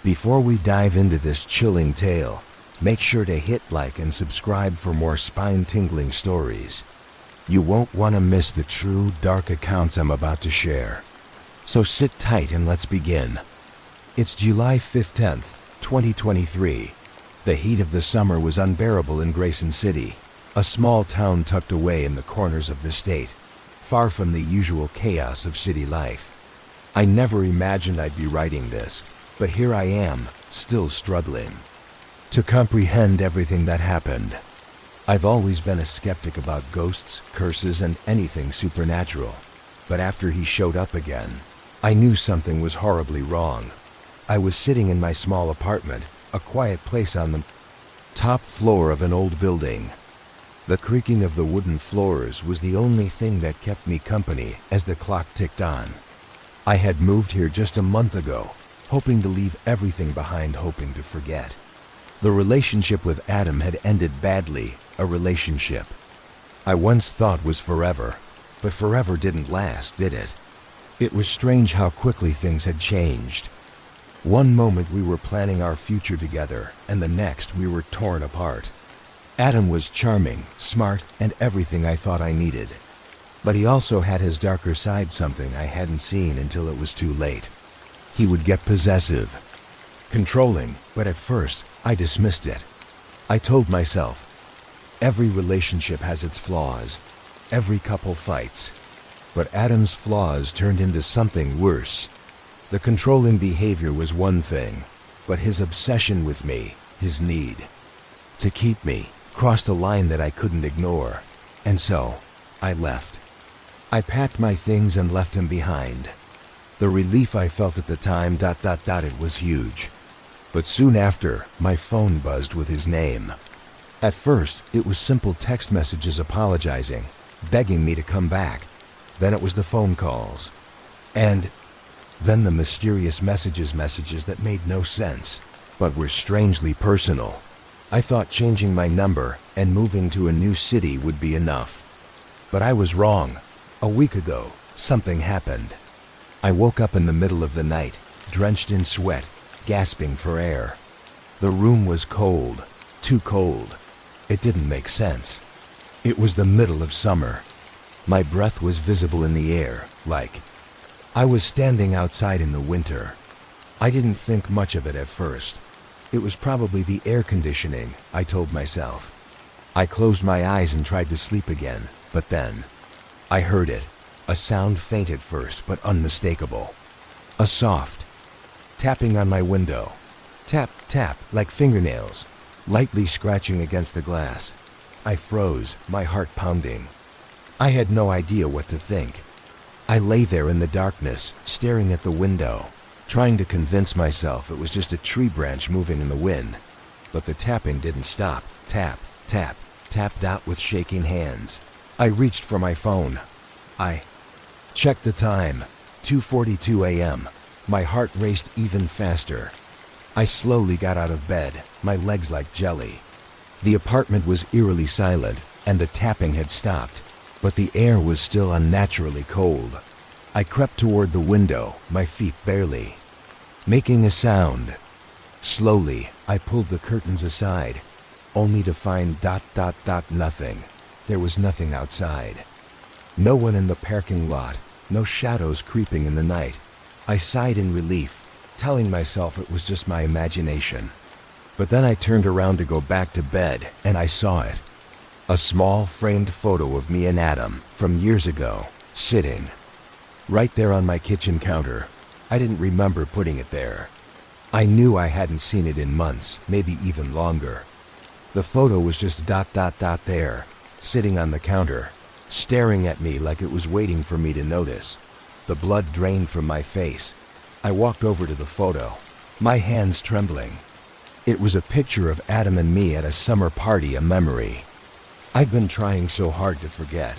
Before we dive into this chilling tale, make sure to hit like and subscribe for more spine-tingling stories. You won't want to miss the true, dark accounts I'm about to share. So sit tight and let's begin. It's July 15th, 2023. The heat of the summer was unbearable in Grayson City, a small town tucked away in the corners of the state, far from the usual chaos of city life. I never imagined I'd be writing this, but here I am, still struggling to comprehend everything that happened. I've always been a skeptic about ghosts, curses, and anything supernatural, but after he showed up again, I knew something was horribly wrong. I was sitting in my small apartment, a quiet place on the top floor of an old building. The creaking of the wooden floors was the only thing that kept me company as the clock ticked on. I had moved here just a month ago, hoping to leave everything behind, hoping to forget. The relationship with Adam had ended badly, a relationship I once thought was forever, but forever didn't last, did it? It was strange how quickly things had changed. One moment we were planning our future together, and the next we were torn apart. Adam was charming, smart, and everything I thought I needed. But he also had his darker side, something I hadn't seen until it was too late. He would get possessive, controlling, but at first, I dismissed it. I told myself, every relationship has its flaws. Every couple fights. But Adam's flaws turned into something worse. The controlling behavior was one thing, but his obsession with me, his need to keep me, crossed a line that I couldn't ignore. And so, I left. I packed my things and left him behind. The relief I felt at the time, it was huge. But soon after, my phone buzzed with his name. At first, it was simple text messages apologizing, begging me to come back. Then it was the phone calls. And then the mysterious messages that made no sense, but were strangely personal. I thought changing my number and moving to a new city would be enough. But I was wrong. A week ago, something happened. I woke up in the middle of the night, drenched in sweat, gasping for air. The room was cold, too cold. It didn't make sense. It was the middle of summer. My breath was visible in the air, like I was standing outside in the winter. I didn't think much of it at first. It was probably the air conditioning, I told myself. I closed my eyes and tried to sleep again, but then I heard it. A sound faint at first, but unmistakable. A soft tapping on my window. Tap, tap, like fingernails, lightly scratching against the glass. I froze, my heart pounding. I had no idea what to think. I lay there in the darkness, staring at the window, trying to convince myself it was just a tree branch moving in the wind. But the tapping didn't stop. Tap, tap, tapped out with shaking hands. I reached for my phone. I checked the time, 2:42 a.m. My heart raced even faster. I slowly got out of bed, my legs like jelly. The apartment was eerily silent, and the tapping had stopped, but the air was still unnaturally cold. I crept toward the window, my feet barely making a sound. Slowly, I pulled the curtains aside, only to find nothing. There was nothing outside. No one in the parking lot, no shadows creeping in the night. I sighed in relief, telling myself it was just my imagination. But then I turned around to go back to bed, and I saw it. A small framed photo of me and Adam from years ago, sitting right there on my kitchen counter. I didn't remember putting it there. I knew I hadn't seen it in months, maybe even longer. The photo was just there, sitting on the counter, staring at me like it was waiting for me to notice. The blood drained from my face. I walked over to the photo, my hands trembling. It was a picture of Adam and me at a summer party, a memory I'd been trying so hard to forget.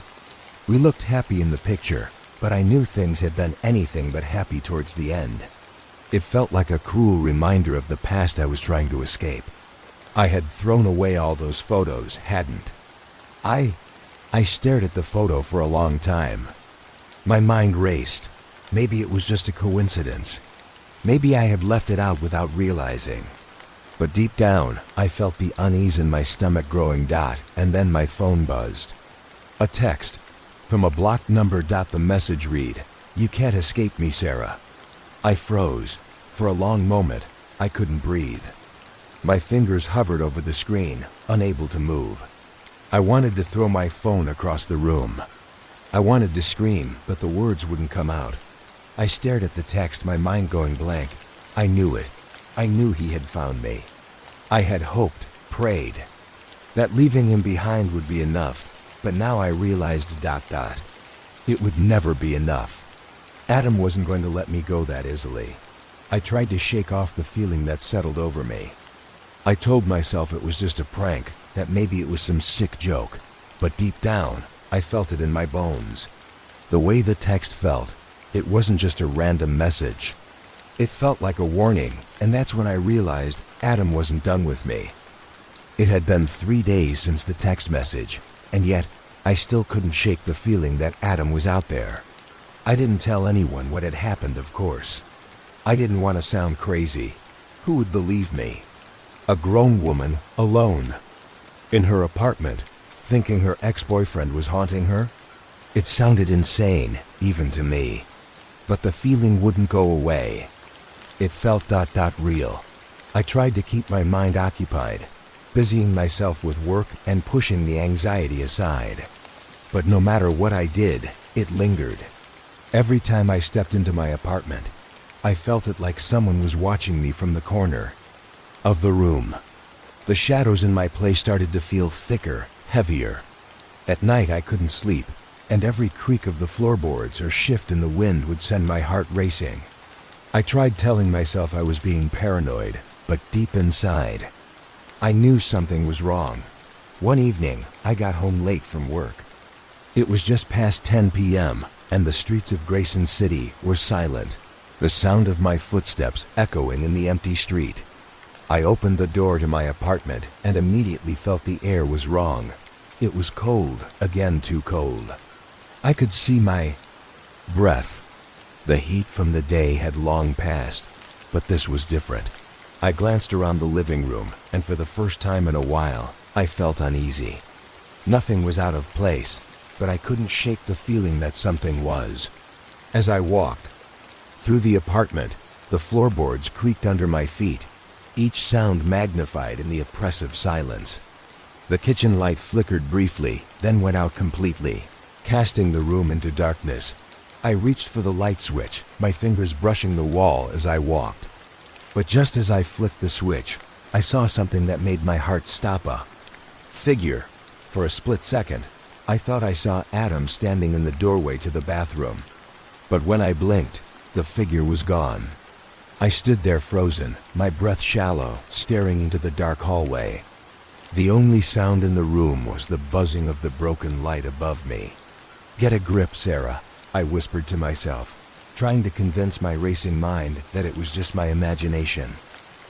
We looked happy in the picture, but I knew things had been anything but happy towards the end. It felt like a cruel reminder of the past I was trying to escape. I had thrown away all those photos, hadn't I? I stared at the photo for a long time. My mind raced. Maybe it was just a coincidence. Maybe I had left it out without realizing. But deep down, I felt the unease in my stomach growing. And then my phone buzzed. A text from a blocked number. The message read, "You can't escape me, Sarah." I froze. For a long moment, I couldn't breathe. My fingers hovered over the screen, unable to move. I wanted to throw my phone across the room. I wanted to scream, but the words wouldn't come out. I stared at the text, my mind going blank. I knew it. I knew he had found me. I had hoped, prayed, that leaving him behind would be enough, but now I realized ... It would never be enough. Adam wasn't going to let me go that easily. I tried to shake off the feeling that settled over me. I told myself it was just a prank, that maybe it was some sick joke, but deep down, I felt it in my bones. The way the text felt, it wasn't just a random message. It felt like a warning, and that's when I realized Adam wasn't done with me. It had been 3 days since the text message, and yet I still couldn't shake the feeling that Adam was out there. I didn't tell anyone what had happened, of course. I didn't want to sound crazy. Who would believe me? A grown woman, alone, in her apartment, thinking her ex-boyfriend was haunting her? It sounded insane, even to me. But the feeling wouldn't go away. It felt ... real. I tried to keep my mind occupied, busying myself with work and pushing the anxiety aside. But no matter what I did, it lingered. Every time I stepped into my apartment, I felt it like someone was watching me from the corner of the room. The shadows in my place started to feel thicker, heavier. At night I couldn't sleep, and every creak of the floorboards or shift in the wind would send my heart racing. I tried telling myself I was being paranoid, but deep inside, I knew something was wrong. One evening, I got home late from work. It was just past 10 p.m., and the streets of Grayson City were silent, the sound of my footsteps echoing in the empty street. I opened the door to my apartment and immediately felt the air was wrong. It was cold, again too cold. I could see my breath. The heat from the day had long passed, but this was different. I glanced around the living room, and for the first time in a while, I felt uneasy. Nothing was out of place, but I couldn't shake the feeling that something was. As I walked through the apartment, the floorboards creaked under my feet, each sound magnified in the oppressive silence. The kitchen light flickered briefly, then went out completely, casting the room into darkness. I reached for the light switch, my fingers brushing the wall as I walked. But just as I flicked the switch, I saw something that made my heart stop. A figure. For a split second, I thought I saw Adam standing in the doorway to the bathroom. But when I blinked, the figure was gone. I stood there frozen, my breath shallow, staring into the dark hallway. The only sound in the room was the buzzing of the broken light above me. "Get a grip, Sarah," I whispered to myself, trying to convince my racing mind that it was just my imagination.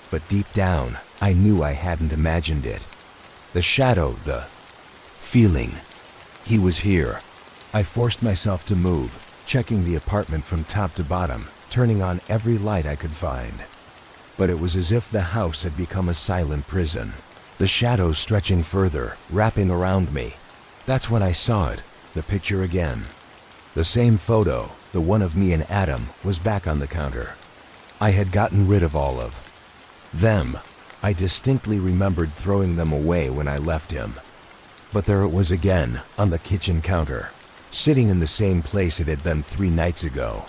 But deep down, I knew I hadn't imagined it. The shadow, the feeling. He was here. I forced myself to move, checking the apartment from top to bottom, turning on every light I could find. But it was as if the house had become a silent prison, the shadows stretching further, wrapping around me. That's when I saw it, the picture again. The same photo, the one of me and Adam, was back on the counter. I had gotten rid of all of them. I distinctly remembered throwing them away when I left him. But there it was again, on the kitchen counter, sitting in the same place it had been 3 nights ago.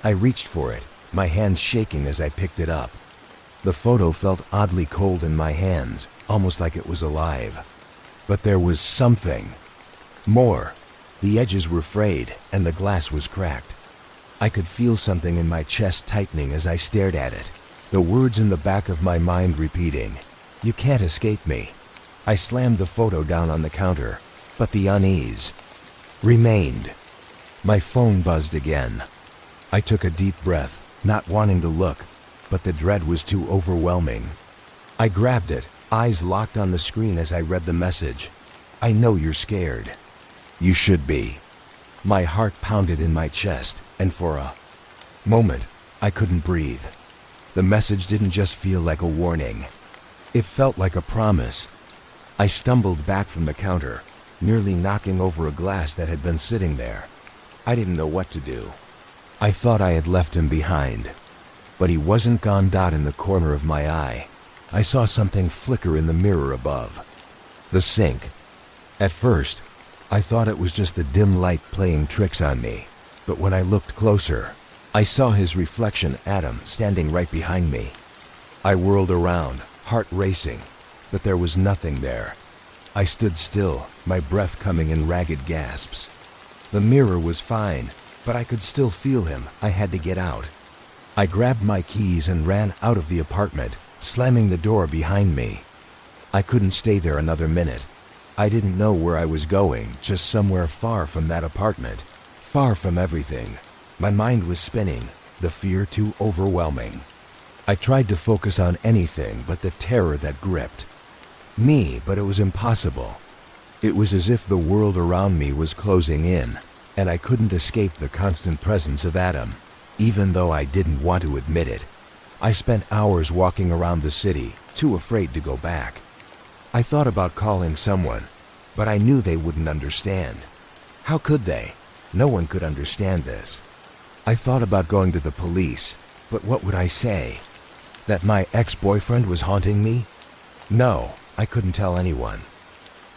I reached for it, my hands shaking as I picked it up. The photo felt oddly cold in my hands, almost like it was alive. But there was something more. The edges were frayed, and the glass was cracked. I could feel something in my chest tightening as I stared at it, the words in the back of my mind repeating, "You can't escape me." I slammed the photo down on the counter, but the unease remained. My phone buzzed again. I took a deep breath, not wanting to look, but the dread was too overwhelming. I grabbed it, eyes locked on the screen as I read the message. "I know you're scared. You should be." My heart pounded in my chest, and for a moment, I couldn't breathe. The message didn't just feel like a warning. It felt like a promise. I stumbled back from the counter, nearly knocking over a glass that had been sitting there. I didn't know what to do. I thought I had left him behind, but he wasn't gone. In the corner of my eye, I saw something flicker in the mirror above. The sink. At first, I thought it was just the dim light playing tricks on me, but when I looked closer, I saw his reflection, Adam, standing right behind me. I whirled around, heart racing, but there was nothing there. I stood still, my breath coming in ragged gasps. The mirror was fine, but I could still feel him. I had to get out. I grabbed my keys and ran out of the apartment, slamming the door behind me. I couldn't stay there another minute. I didn't know where I was going, just somewhere far from that apartment, far from everything. My mind was spinning, the fear too overwhelming. I tried to focus on anything but the terror that gripped me, but it was impossible. It was as if the world around me was closing in, and I couldn't escape the constant presence of Adam, even though I didn't want to admit it. I spent hours walking around the city, too afraid to go back. I thought about calling someone, but I knew they wouldn't understand. How could they? No one could understand this. I thought about going to the police, but what would I say? That my ex-boyfriend was haunting me? No, I couldn't tell anyone.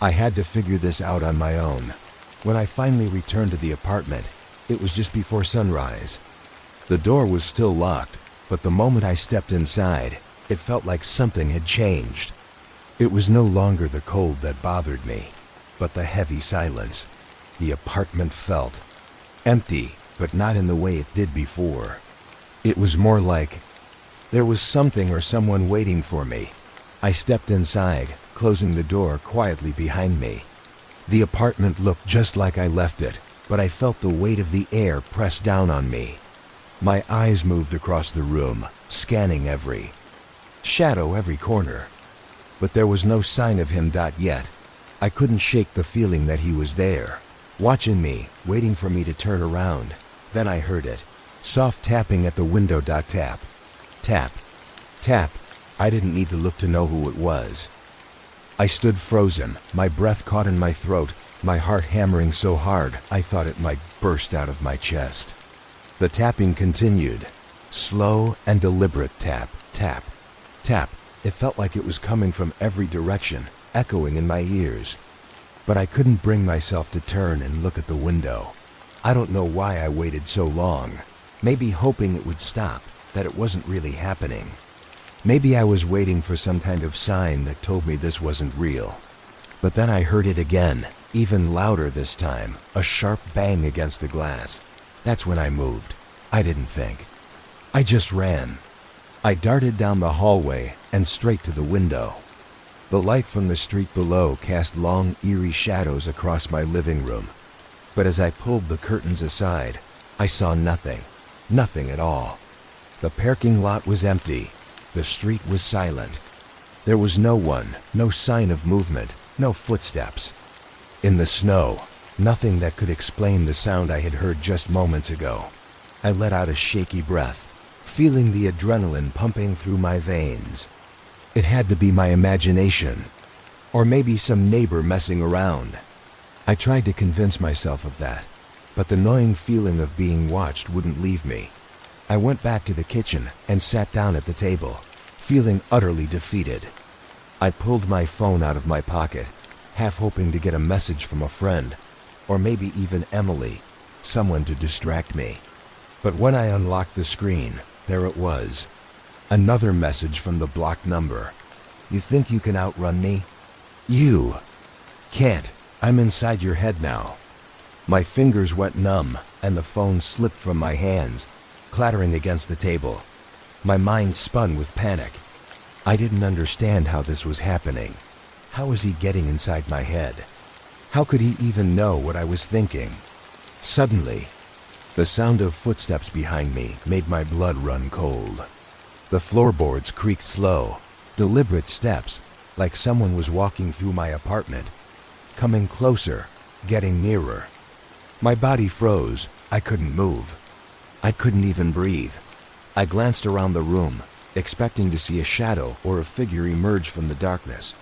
I had to figure this out on my own. When I finally returned to the apartment, it was just before sunrise. The door was still locked, but the moment I stepped inside, it felt like something had changed. It was no longer the cold that bothered me, but the heavy silence. The apartment felt empty, but not in the way it did before. It was more like there was something or someone waiting for me. I stepped inside, closing the door quietly behind me. The apartment looked just like I left it, but I felt the weight of the air press down on me. My eyes moved across the room, scanning every shadow, every corner. But there was no sign of him. Yet. I couldn't shake the feeling that he was there, watching me, waiting for me to turn around. Then I heard it. Soft tapping at the window. Tap. Tap. Tap. I didn't need to look to know who it was. I stood frozen, my breath caught in my throat, my heart hammering so hard I thought it might burst out of my chest. The tapping continued. Slow and deliberate. Tap, tap, tap. It felt like it was coming from every direction, echoing in my ears. But I couldn't bring myself to turn and look at the window. I don't know why I waited so long. Maybe hoping it would stop, that it wasn't really happening. Maybe I was waiting for some kind of sign that told me this wasn't real. But then I heard it again, even louder this time, a sharp bang against the glass. That's when I moved. I didn't think. I just ran. I darted down the hallway and straight to the window. The light from the street below cast long, eerie shadows across my living room. But as I pulled the curtains aside, I saw nothing. Nothing at all. The parking lot was empty. The street was silent. There was no one, no sign of movement, no footsteps. In the snow, nothing that could explain the sound I had heard just moments ago. I let out a shaky breath, feeling the adrenaline pumping through my veins. It had to be my imagination, or maybe some neighbor messing around. I tried to convince myself of that, but the gnawing feeling of being watched wouldn't leave me. I went back to the kitchen and sat down at the table, feeling utterly defeated. I pulled my phone out of my pocket, half hoping to get a message from a friend, or maybe even Emily, someone to distract me. But when I unlocked the screen, there it was. Another message from the blocked number. You think you can outrun me? You can't. I'm inside your head now. My fingers went numb, and the phone slipped from my hands, clattering against the table. My mind spun with panic. I didn't understand how this was happening. How was he getting inside my head? How could he even know what I was thinking? Suddenly, the sound of footsteps behind me made my blood run cold. The floorboards creaked slow, deliberate steps, like someone was walking through my apartment, coming closer, getting nearer. My body froze. I couldn't move. I couldn't even breathe. I glanced around the room, expecting to see a shadow or a figure emerge from the darkness.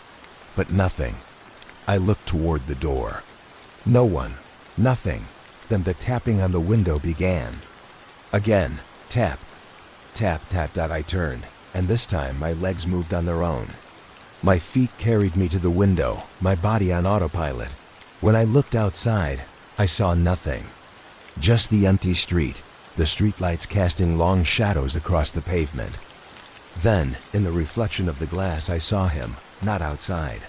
But nothing. I looked toward the door. No one. Nothing. Then the tapping on the window began. Again. Tap. Tap, tap, tap. I turned, and this time my legs moved on their own. My feet carried me to the window, my body on autopilot. When I looked outside, I saw nothing. Just the empty street, the streetlights casting long shadows across the pavement. Then, in the reflection of the glass, I saw him, not outside.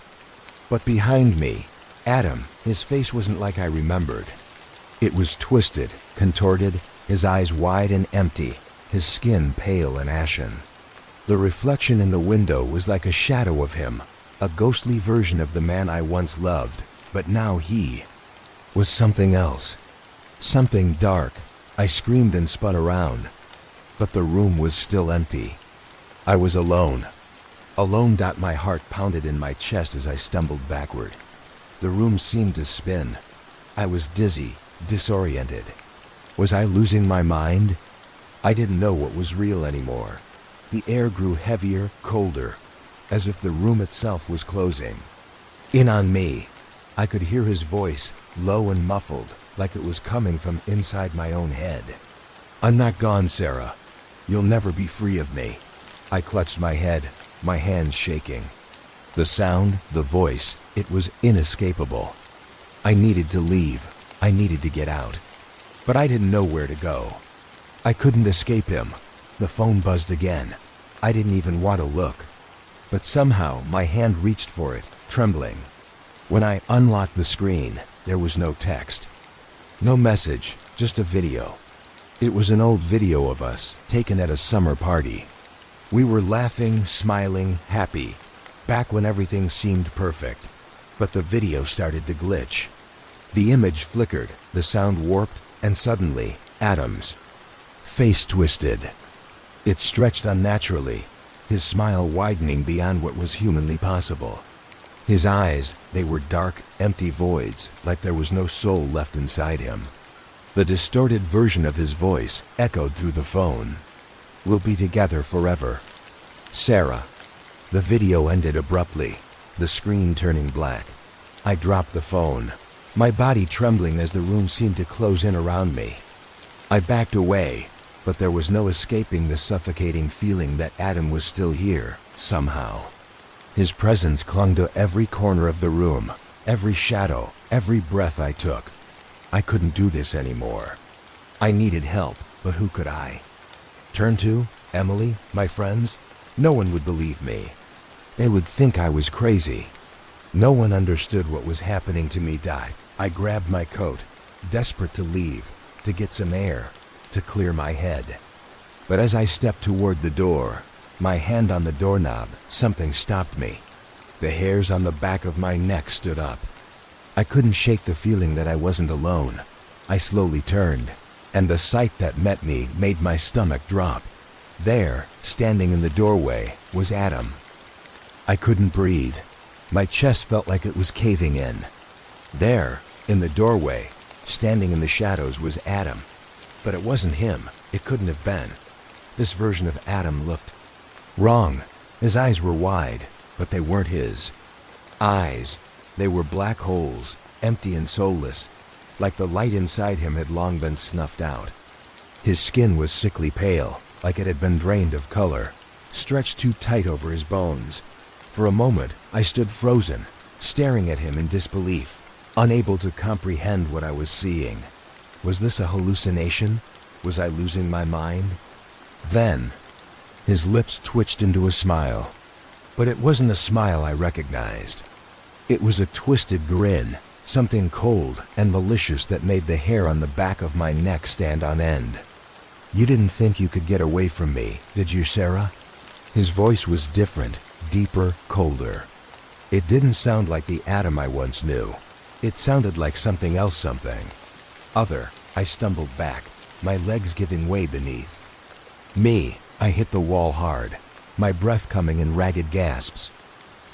But behind me, Adam, his face wasn't like I remembered. It was twisted, contorted, his eyes wide and empty, his skin pale and ashen. The reflection in the window was like a shadow of him, a ghostly version of the man I once loved, but now he was something else. Something dark. I screamed and spun around, but the room was still empty. I was alone. Alone. My heart pounded in my chest as I stumbled backward. The room seemed to spin. I was dizzy, disoriented. Was I losing my mind? I didn't know what was real anymore. The air grew heavier, colder, as if the room itself was closing in on me. I could hear his voice, low and muffled, like it was coming from inside my own head. "I'm not gone, Sarah. You'll never be free of me." I clutched my head, my hands shaking. The sound, the voice, it was inescapable. I needed to leave. I needed to get out. But I didn't know where to go. I couldn't escape him. The phone buzzed again. I didn't even want to look. But somehow my hand reached for it, trembling. When I unlocked the screen, there was no text. No message, just a video. It was an old video of us, taken at a summer party. We were laughing, smiling, happy, back when everything seemed perfect. But the video started to glitch. The image flickered, the sound warped, and suddenly, Adam's face twisted. It stretched unnaturally, his smile widening beyond what was humanly possible. His eyes, they were dark, empty voids, like there was no soul left inside him. The distorted version of his voice echoed through the phone. "We'll be together forever. Sarah." The video ended abruptly, the screen turning black. I dropped the phone, my body trembling as the room seemed to close in around me. I backed away, but there was no escaping the suffocating feeling that Adam was still here, somehow. His presence clung to every corner of the room, every shadow, every breath I took. I couldn't do this anymore. I needed help, but who could I turn to? Emily? My friends? No one would believe me. They would think I was crazy. No one understood what was happening to me. I grabbed my coat, desperate to leave, to get some air, to clear my head. But as I stepped toward the door, my hand on the doorknob, something stopped me. The hairs on the back of my neck stood up. I couldn't shake the feeling that I wasn't alone. I slowly turned, and the sight that met me made my stomach drop. There, standing in the doorway, was Adam. I couldn't breathe. My chest felt like it was caving in. There, in the doorway, standing in the shadows, was Adam. But it wasn't him. It couldn't have been. This version of Adam looked wrong. His eyes were wide, but they weren't his eyes. They were black holes, empty and soulless, like the light inside him had long been snuffed out. His skin was sickly pale, like it had been drained of color, stretched too tight over his bones. For a moment, I stood frozen, staring at him in disbelief, unable to comprehend what I was seeing. Was this a hallucination? Was I losing my mind? Then, his lips twitched into a smile. But it wasn't a smile I recognized. It was a twisted grin, something cold and malicious that made the hair on the back of my neck stand on end. "You didn't think you could get away from me, did you, Sarah?" His voice was different, deeper, colder. It didn't sound like the Adam I once knew. It sounded like something else, something other. I stumbled back, my legs giving way beneath me. I hit the wall hard, my breath coming in ragged gasps.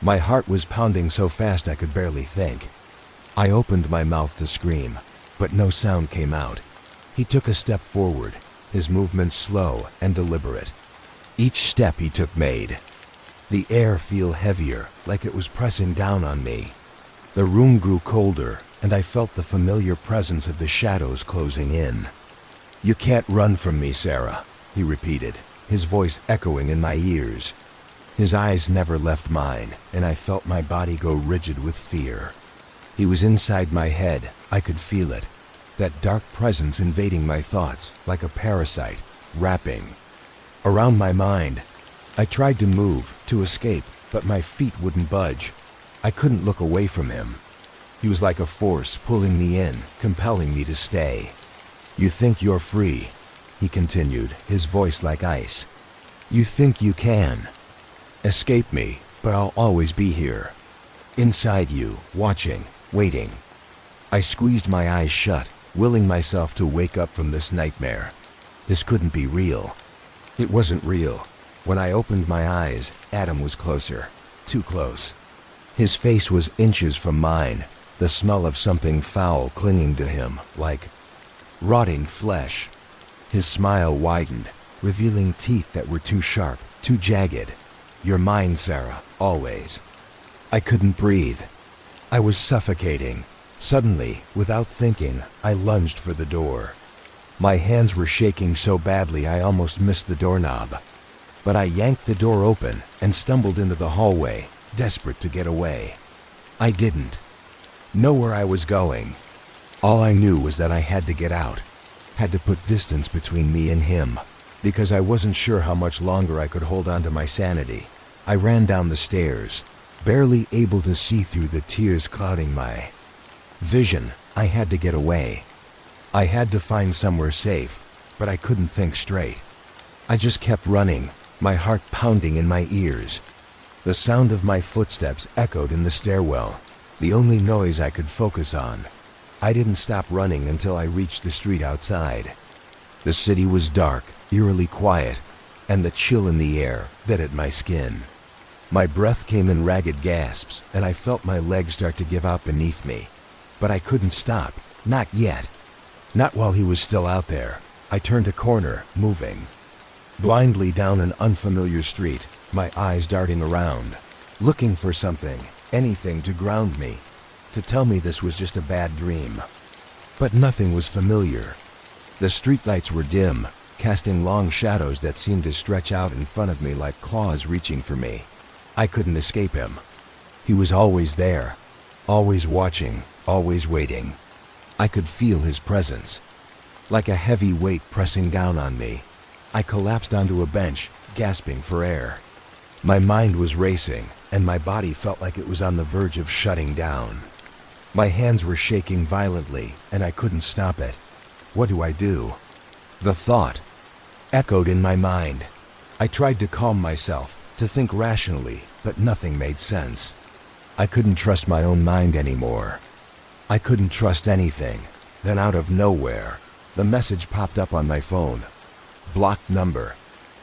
My heart was pounding so fast I could barely think. I opened my mouth to scream, but no sound came out. He took a step forward, his movements slow and deliberate. Each step he took made the air feel heavier, like it was pressing down on me. The room grew colder, and I felt the familiar presence of the shadows closing in. "You can't run from me, Sarah," he repeated, his voice echoing in my ears. His eyes never left mine, and I felt my body go rigid with fear. He was inside my head. I could feel it, that dark presence invading my thoughts like a parasite, wrapping around my mind. I tried to move, to escape, but my feet wouldn't budge. I couldn't look away from him. He was like a force pulling me in, compelling me to stay. "You think you're free," he continued, his voice like ice. "You think you can escape me, but I'll always be here. Inside you, watching, waiting." I squeezed my eyes shut, willing myself to wake up from this nightmare. This couldn't be real. It wasn't real. When I opened my eyes, Adam was closer, too close. His face was inches from mine, the smell of something foul clinging to him, like rotting flesh. His smile widened, revealing teeth that were too sharp, too jagged. "You're mine, Sarah, always." I couldn't breathe. I was suffocating. Suddenly, without thinking, I lunged for the door. My hands were shaking so badly I almost missed the doorknob. But I yanked the door open and stumbled into the hallway, desperate to get away. I didn't know where I was going. All I knew was that I had to get out, had to put distance between me and him, because I wasn't sure how much longer I could hold on to my sanity. I ran down the stairs, barely able to see through the tears clouding my vision. I had to get away. I had to find somewhere safe, but I couldn't think straight. I just kept running, my heart pounding in my ears. The sound of my footsteps echoed in the stairwell, the only noise I could focus on. I didn't stop running until I reached the street outside. The city was dark, eerily quiet, and the chill in the air bit at my skin. My breath came in ragged gasps, and I felt my legs start to give out beneath me. But I couldn't stop, not yet. Not while he was still out there. I turned a corner, moving blindly down an unfamiliar street, my eyes darting around, looking for something, anything to ground me, to tell me this was just a bad dream. But nothing was familiar. The streetlights were dim, casting long shadows that seemed to stretch out in front of me like claws reaching for me. I couldn't escape him. He was always there, always watching, always waiting. I could feel his presence, like a heavy weight pressing down on me. I collapsed onto a bench, gasping for air. My mind was racing, and my body felt like it was on the verge of shutting down. My hands were shaking violently, and I couldn't stop it. What do I do? The thought echoed in my mind. I tried to calm myself, to think rationally, but nothing made sense. I couldn't trust my own mind anymore. I couldn't trust anything. Then out of nowhere, the message popped up on my phone. Blocked number.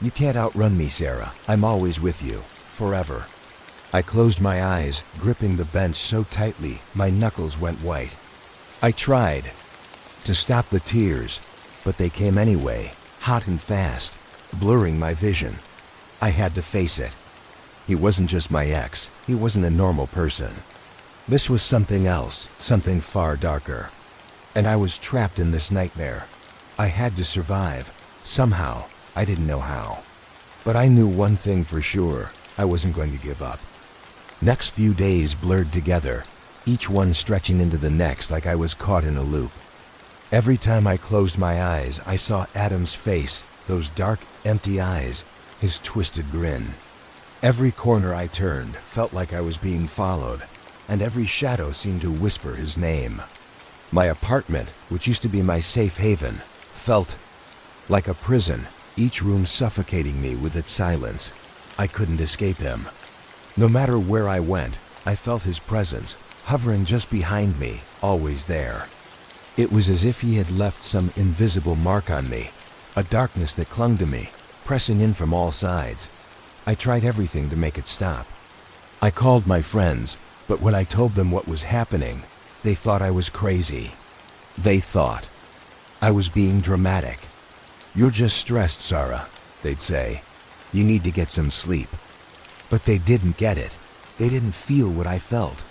"You can't outrun me, Sarah. I'm always with you. Forever." I closed my eyes, gripping the bench so tightly my knuckles went white. I tried to stop the tears, but they came anyway, hot and fast, blurring my vision. I had to face it. He wasn't just my ex. He wasn't a normal person. This was something else, something far darker. And I was trapped in this nightmare. I had to survive. Somehow. I didn't know how. But I knew one thing for sure. I wasn't going to give up. Next few days blurred together, each one stretching into the next like I was caught in a loop. Every time I closed my eyes, I saw Adam's face, those dark, empty eyes, his twisted grin. Every corner I turned felt like I was being followed, and every shadow seemed to whisper his name. My apartment, which used to be my safe haven, felt like a prison, each room suffocating me with its silence. I couldn't escape him. No matter where I went, I felt his presence, hovering just behind me, always there. It was as if he had left some invisible mark on me, a darkness that clung to me, pressing in from all sides. I tried everything to make it stop. I called my friends, but when I told them what was happening, they thought I was crazy. They thought I was being dramatic. "You're just stressed, Sarah," they'd say. You need to get some sleep. But they didn't get it. They didn't feel what I felt.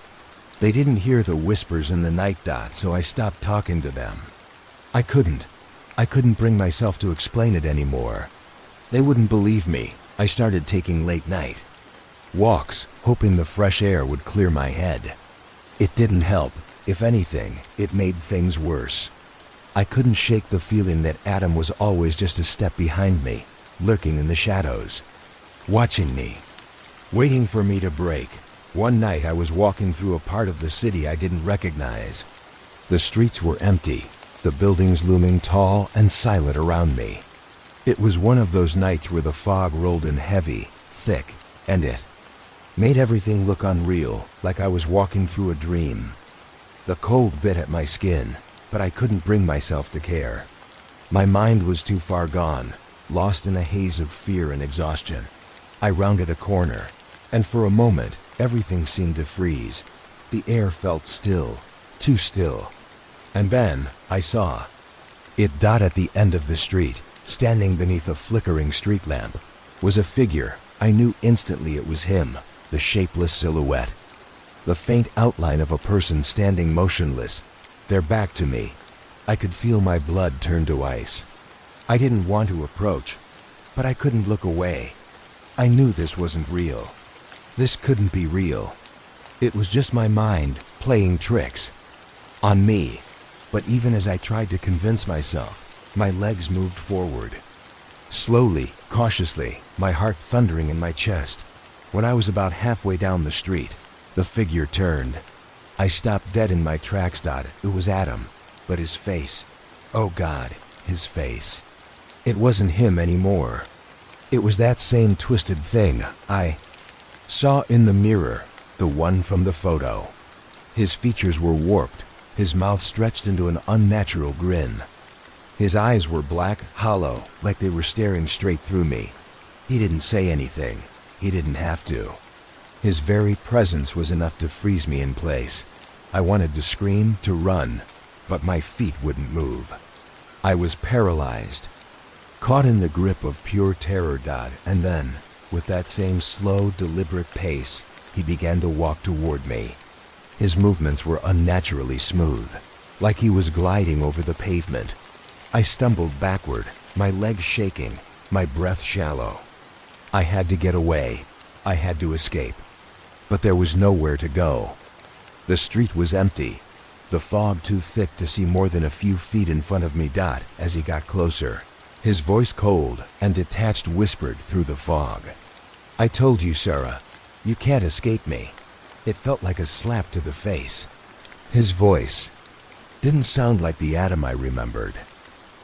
They didn't hear the whispers in the night, so I stopped talking to them. I couldn't bring myself to explain it anymore. They wouldn't believe me. I started taking late night walks, hoping the fresh air would clear my head. It didn't help. If anything, it made things worse. I couldn't shake the feeling that Adam was always just a step behind me, lurking in the shadows, watching me, waiting for me to break. One night I was walking through a part of the city I didn't recognize. The streets were empty, the buildings looming tall and silent around me. It was one of those nights where the fog rolled in heavy, thick, and it made everything look unreal, like I was walking through a dream. The cold bit at my skin, but I couldn't bring myself to care. My mind was too far gone, lost in a haze of fear and exhaustion. I rounded a corner, and for a moment, everything seemed to freeze. The air felt still, too still. And then, I saw it. At the end of the street, standing beneath a flickering street lamp, was a figure. I knew instantly it was him, the shapeless silhouette. The faint outline of a person standing motionless, their back to me. I could feel my blood turn to ice. I didn't want to approach, but I couldn't look away. I knew this wasn't real. This couldn't be real. It was just my mind playing tricks on me. But even as I tried to convince myself, my legs moved forward. Slowly, cautiously, my heart thundering in my chest. When I was about halfway down the street, the figure turned. I stopped dead in my tracks. It was Adam, but his face, oh God, his face. It wasn't him anymore. It was that same twisted thing I saw in the mirror, the one from the photo. His features were warped, his mouth stretched into an unnatural grin. His eyes were black, hollow, like they were staring straight through me. He didn't say anything. He didn't have to. His very presence was enough to freeze me in place. I wanted to scream, to run, but my feet wouldn't move. I was paralyzed, caught in the grip of pure terror. And then, with that same slow, deliberate pace, he began to walk toward me. His movements were unnaturally smooth, like he was gliding over the pavement. I stumbled backward, my legs shaking, my breath shallow. I had to get away. I had to escape. But there was nowhere to go. The street was empty, the fog too thick to see more than a few feet in front of me. As he got closer, his voice cold and detached whispered through the fog. I told you, Sarah, you can't escape me. It felt like a slap to the face. His voice didn't sound like the Adam I remembered.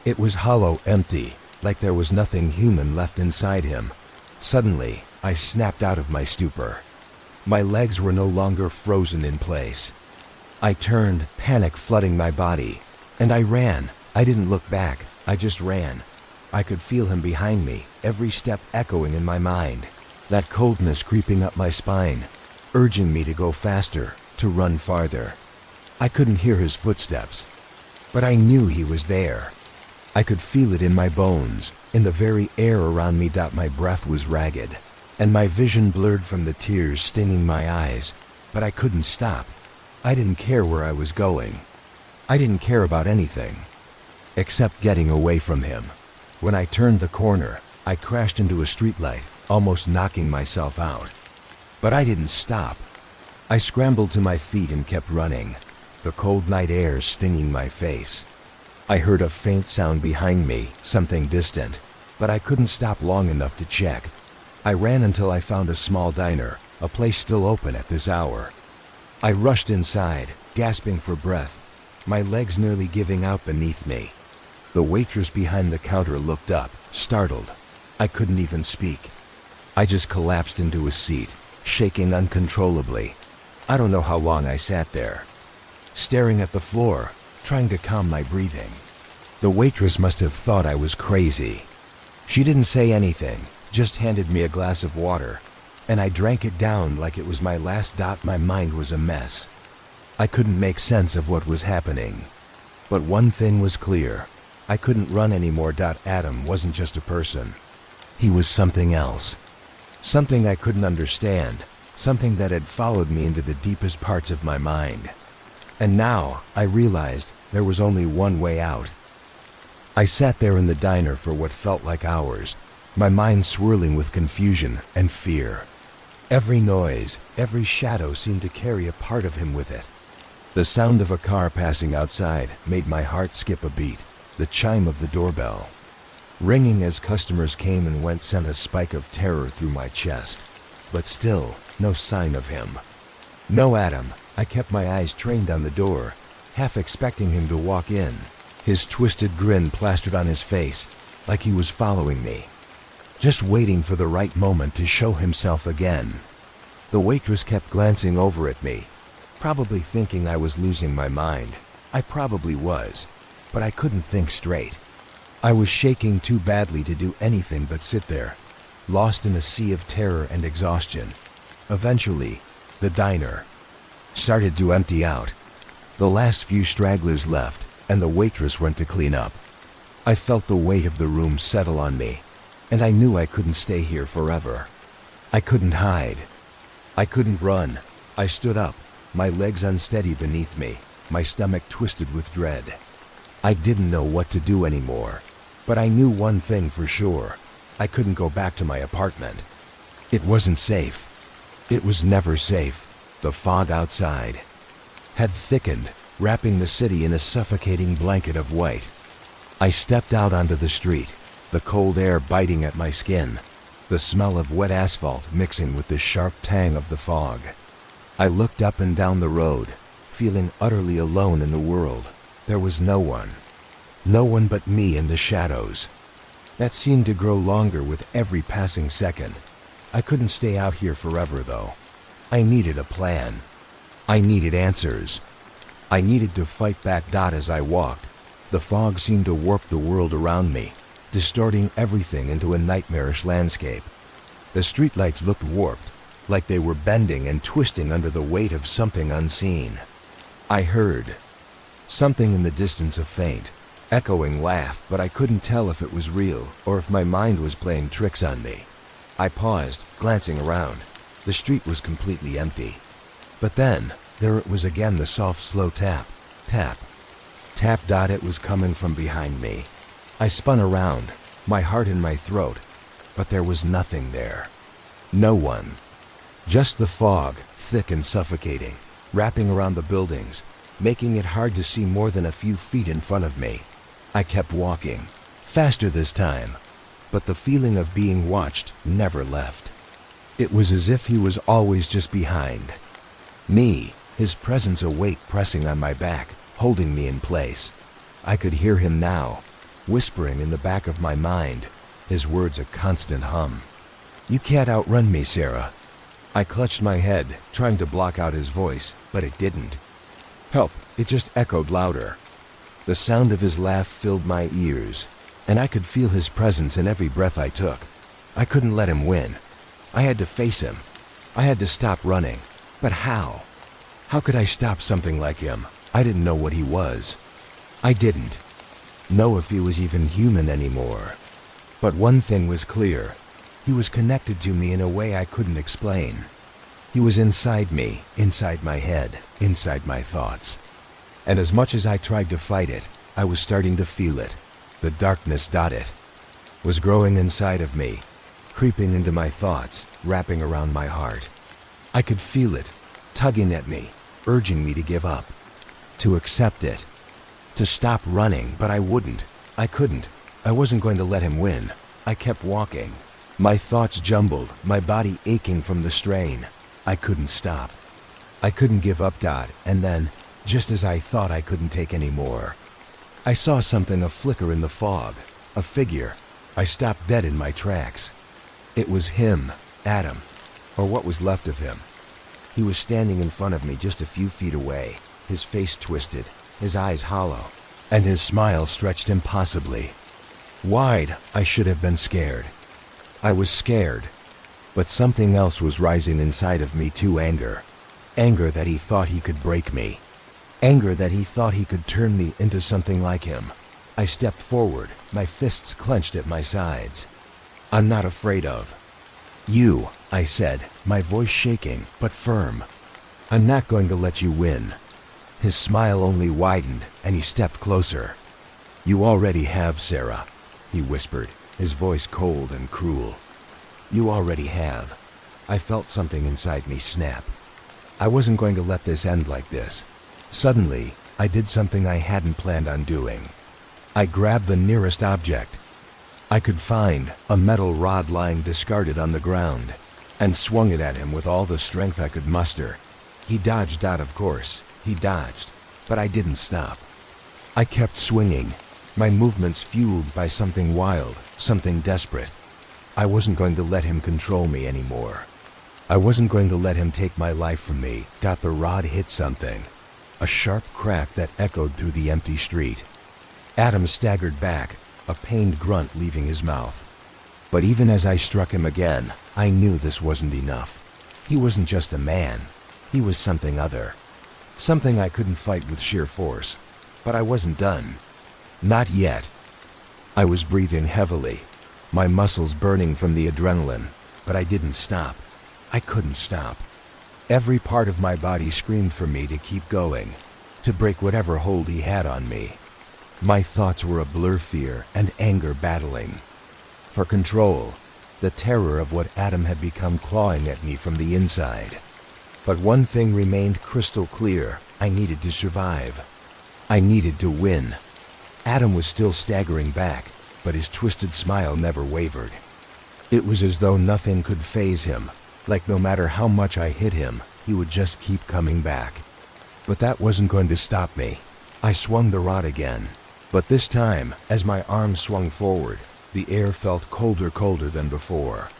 It was hollow, empty, like there was nothing human left inside him. Suddenly, I snapped out of my stupor. My legs were no longer frozen in place. I turned, panic flooding my body, and I ran. I didn't look back, I just ran. I could feel him behind me, every step echoing in my mind. That coldness creeping up my spine, urging me to go faster, to run farther. I couldn't hear his footsteps, but I knew he was there. I could feel it in my bones, in the very air around me. My breath was ragged, and my vision blurred from the tears stinging my eyes, but I couldn't stop. I didn't care where I was going. I didn't care about anything, except getting away from him. When I turned the corner, I crashed into a streetlight, almost knocking myself out. But I didn't stop. I scrambled to my feet and kept running, the cold night air stinging my face. I heard a faint sound behind me, something distant, but I couldn't stop long enough to check. I ran until I found a small diner, a place still open at this hour. I rushed inside, gasping for breath, my legs nearly giving out beneath me. The waitress behind the counter looked up, startled. I couldn't even speak. I just collapsed into a seat, shaking uncontrollably. I don't know how long I sat there, staring at the floor, trying to calm my breathing. The waitress must have thought I was crazy. She didn't say anything, just handed me a glass of water, and I drank it down like it was my last. My mind was a mess. I couldn't make sense of what was happening. But one thing was clear. I couldn't run anymore. Adam wasn't just a person. He was something else. Something I couldn't understand. Something that had followed me into the deepest parts of my mind. And now I realized there was only one way out. I sat there in the diner for what felt like hours, my mind swirling with confusion and fear. Every noise, every shadow seemed to carry a part of him with it. The sound of a car passing outside made my heart skip a beat. The chime of the doorbell, ringing as customers came and went, sent a spike of terror through my chest. But still, no sign of him. No Adam. I kept my eyes trained on the door, half expecting him to walk in, his twisted grin plastered on his face, like he was following me, just waiting for the right moment to show himself again. The waitress kept glancing over at me, probably thinking I was losing my mind. I probably was, but I couldn't think straight. I was shaking too badly to do anything but sit there, lost in a sea of terror and exhaustion. Eventually, the diner started to empty out. The last few stragglers left, and the waitress went to clean up. I felt the weight of the room settle on me, and I knew I couldn't stay here forever. I couldn't hide. I couldn't run. I stood up, my legs unsteady beneath me, my stomach twisted with dread. I didn't know what to do anymore, but I knew one thing for sure. I couldn't go back to my apartment. It wasn't safe. It was never safe. The fog outside had thickened, wrapping the city in a suffocating blanket of white. I stepped out onto the street, the cold air biting at my skin, the smell of wet asphalt mixing with the sharp tang of the fog. I looked up and down the road, feeling utterly alone in the world. There was no one but me in the shadows. That seemed to grow longer with every passing second. I couldn't stay out here forever, though. I needed a plan. I needed answers. I needed to fight back. As I walked, the fog seemed to warp the world around me, distorting everything into a nightmarish landscape. The streetlights looked warped, like they were bending and twisting under the weight of something unseen. I heard something in the distance, a faint, echoing laugh, but I couldn't tell if it was real or if my mind was playing tricks on me. I paused, glancing around. The street was completely empty. But then, there it was again, the soft, slow tap, tap, tap. It was coming from behind me. I spun around, my heart in my throat, but there was nothing there. No one. Just the fog, thick and suffocating, wrapping around the buildings, making it hard to see more than a few feet in front of me. I kept walking, faster this time, but the feeling of being watched never left. It was as if he was always just behind me, his presence, a weight pressing on my back, holding me in place. I could hear him now, whispering in the back of my mind, his words a constant hum. "You can't outrun me, Sarah." I clutched my head, trying to block out his voice, but it didn't. "Help!" It just echoed louder. The sound of his laugh filled my ears, and I could feel his presence in every breath I took. I couldn't let him win. I had to face him. I had to stop running. But how? How could I stop something like him? I didn't know what he was. I didn't know if he was even human anymore. But one thing was clear. He was connected to me in a way I couldn't explain. He was inside me, inside my head, inside my thoughts. And as much as I tried to fight it, I was starting to feel it. The darkness. It was growing inside of me, creeping into my thoughts, wrapping around my heart. I could feel it, tugging at me, urging me to give up, to accept it, to stop running, but I wouldn't. I couldn't. I wasn't going to let him win. I kept walking, my thoughts jumbled, my body aching from the strain. I couldn't stop. I couldn't give up. And then, just as I thought I couldn't take any more, I saw something, a flicker in the fog, a figure. I stopped dead in my tracks. It was him, Adam, or what was left of him. He was standing in front of me just a few feet away, his face twisted, his eyes hollow, and his smile stretched impossibly wide. I should have been scared. I was scared, but something else was rising inside of me too. Anger. Anger that he thought he could break me. Anger that he thought he could turn me into something like him. I stepped forward, my fists clenched at my sides. I'm not afraid of you, I said, my voice shaking, but firm. I'm not going to let you win. His smile only widened, and he stepped closer. You already have, Sarah, he whispered, his voice cold and cruel. You already have. I felt something inside me snap. I wasn't going to let this end like this. Suddenly, I did something I hadn't planned on doing. I grabbed the nearest object I could find, a metal rod lying discarded on the ground, and swung it at him with all the strength I could muster. He dodged out, of course. He dodged, but I didn't stop. I kept swinging, my movements fueled by something wild, something desperate. I wasn't going to let him control me anymore. I wasn't going to let him take my life from me. The rod hit something, a sharp crack that echoed through the empty street. Adam staggered back, a pained grunt leaving his mouth. But even as I struck him again, I knew this wasn't enough. He wasn't just a man. He was something other. Something I couldn't fight with sheer force. But I wasn't done. Not yet. I was breathing heavily, my muscles burning from the adrenaline, but I didn't stop. I couldn't stop. Every part of my body screamed for me to keep going, to break whatever hold he had on me. My thoughts were a blur, fear and anger battling for control, the terror of what Adam had become clawing at me from the inside. But one thing remained crystal clear: I needed to survive. I needed to win. Adam was still staggering back, but his twisted smile never wavered. It was as though nothing could faze him, like no matter how much I hit him, he would just keep coming back. But that wasn't going to stop me. I swung the rod again. But this time, as my arm swung forward, the air felt colder than before.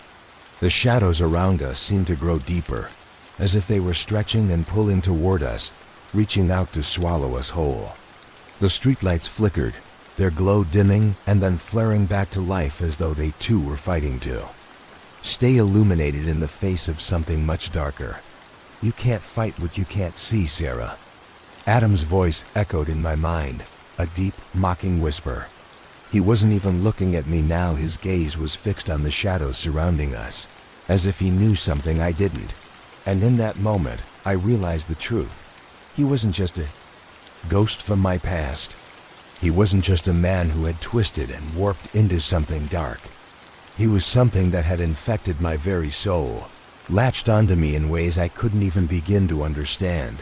The shadows around us seemed to grow deeper, as if they were stretching and pulling toward us, reaching out to swallow us whole. The streetlights flickered, their glow dimming and then flaring back to life as though they too were fighting to stay illuminated in the face of something much darker. You can't fight what you can't see, Sarah. Adam's voice echoed in my mind. A deep, mocking whisper. He wasn't even looking at me now. His gaze was fixed on the shadows surrounding us, as if he knew something I didn't. And in that moment, I realized the truth. He wasn't just a ghost from my past. He wasn't just a man who had twisted and warped into something dark. He was something that had infected my very soul, latched onto me in ways I couldn't even begin to understand.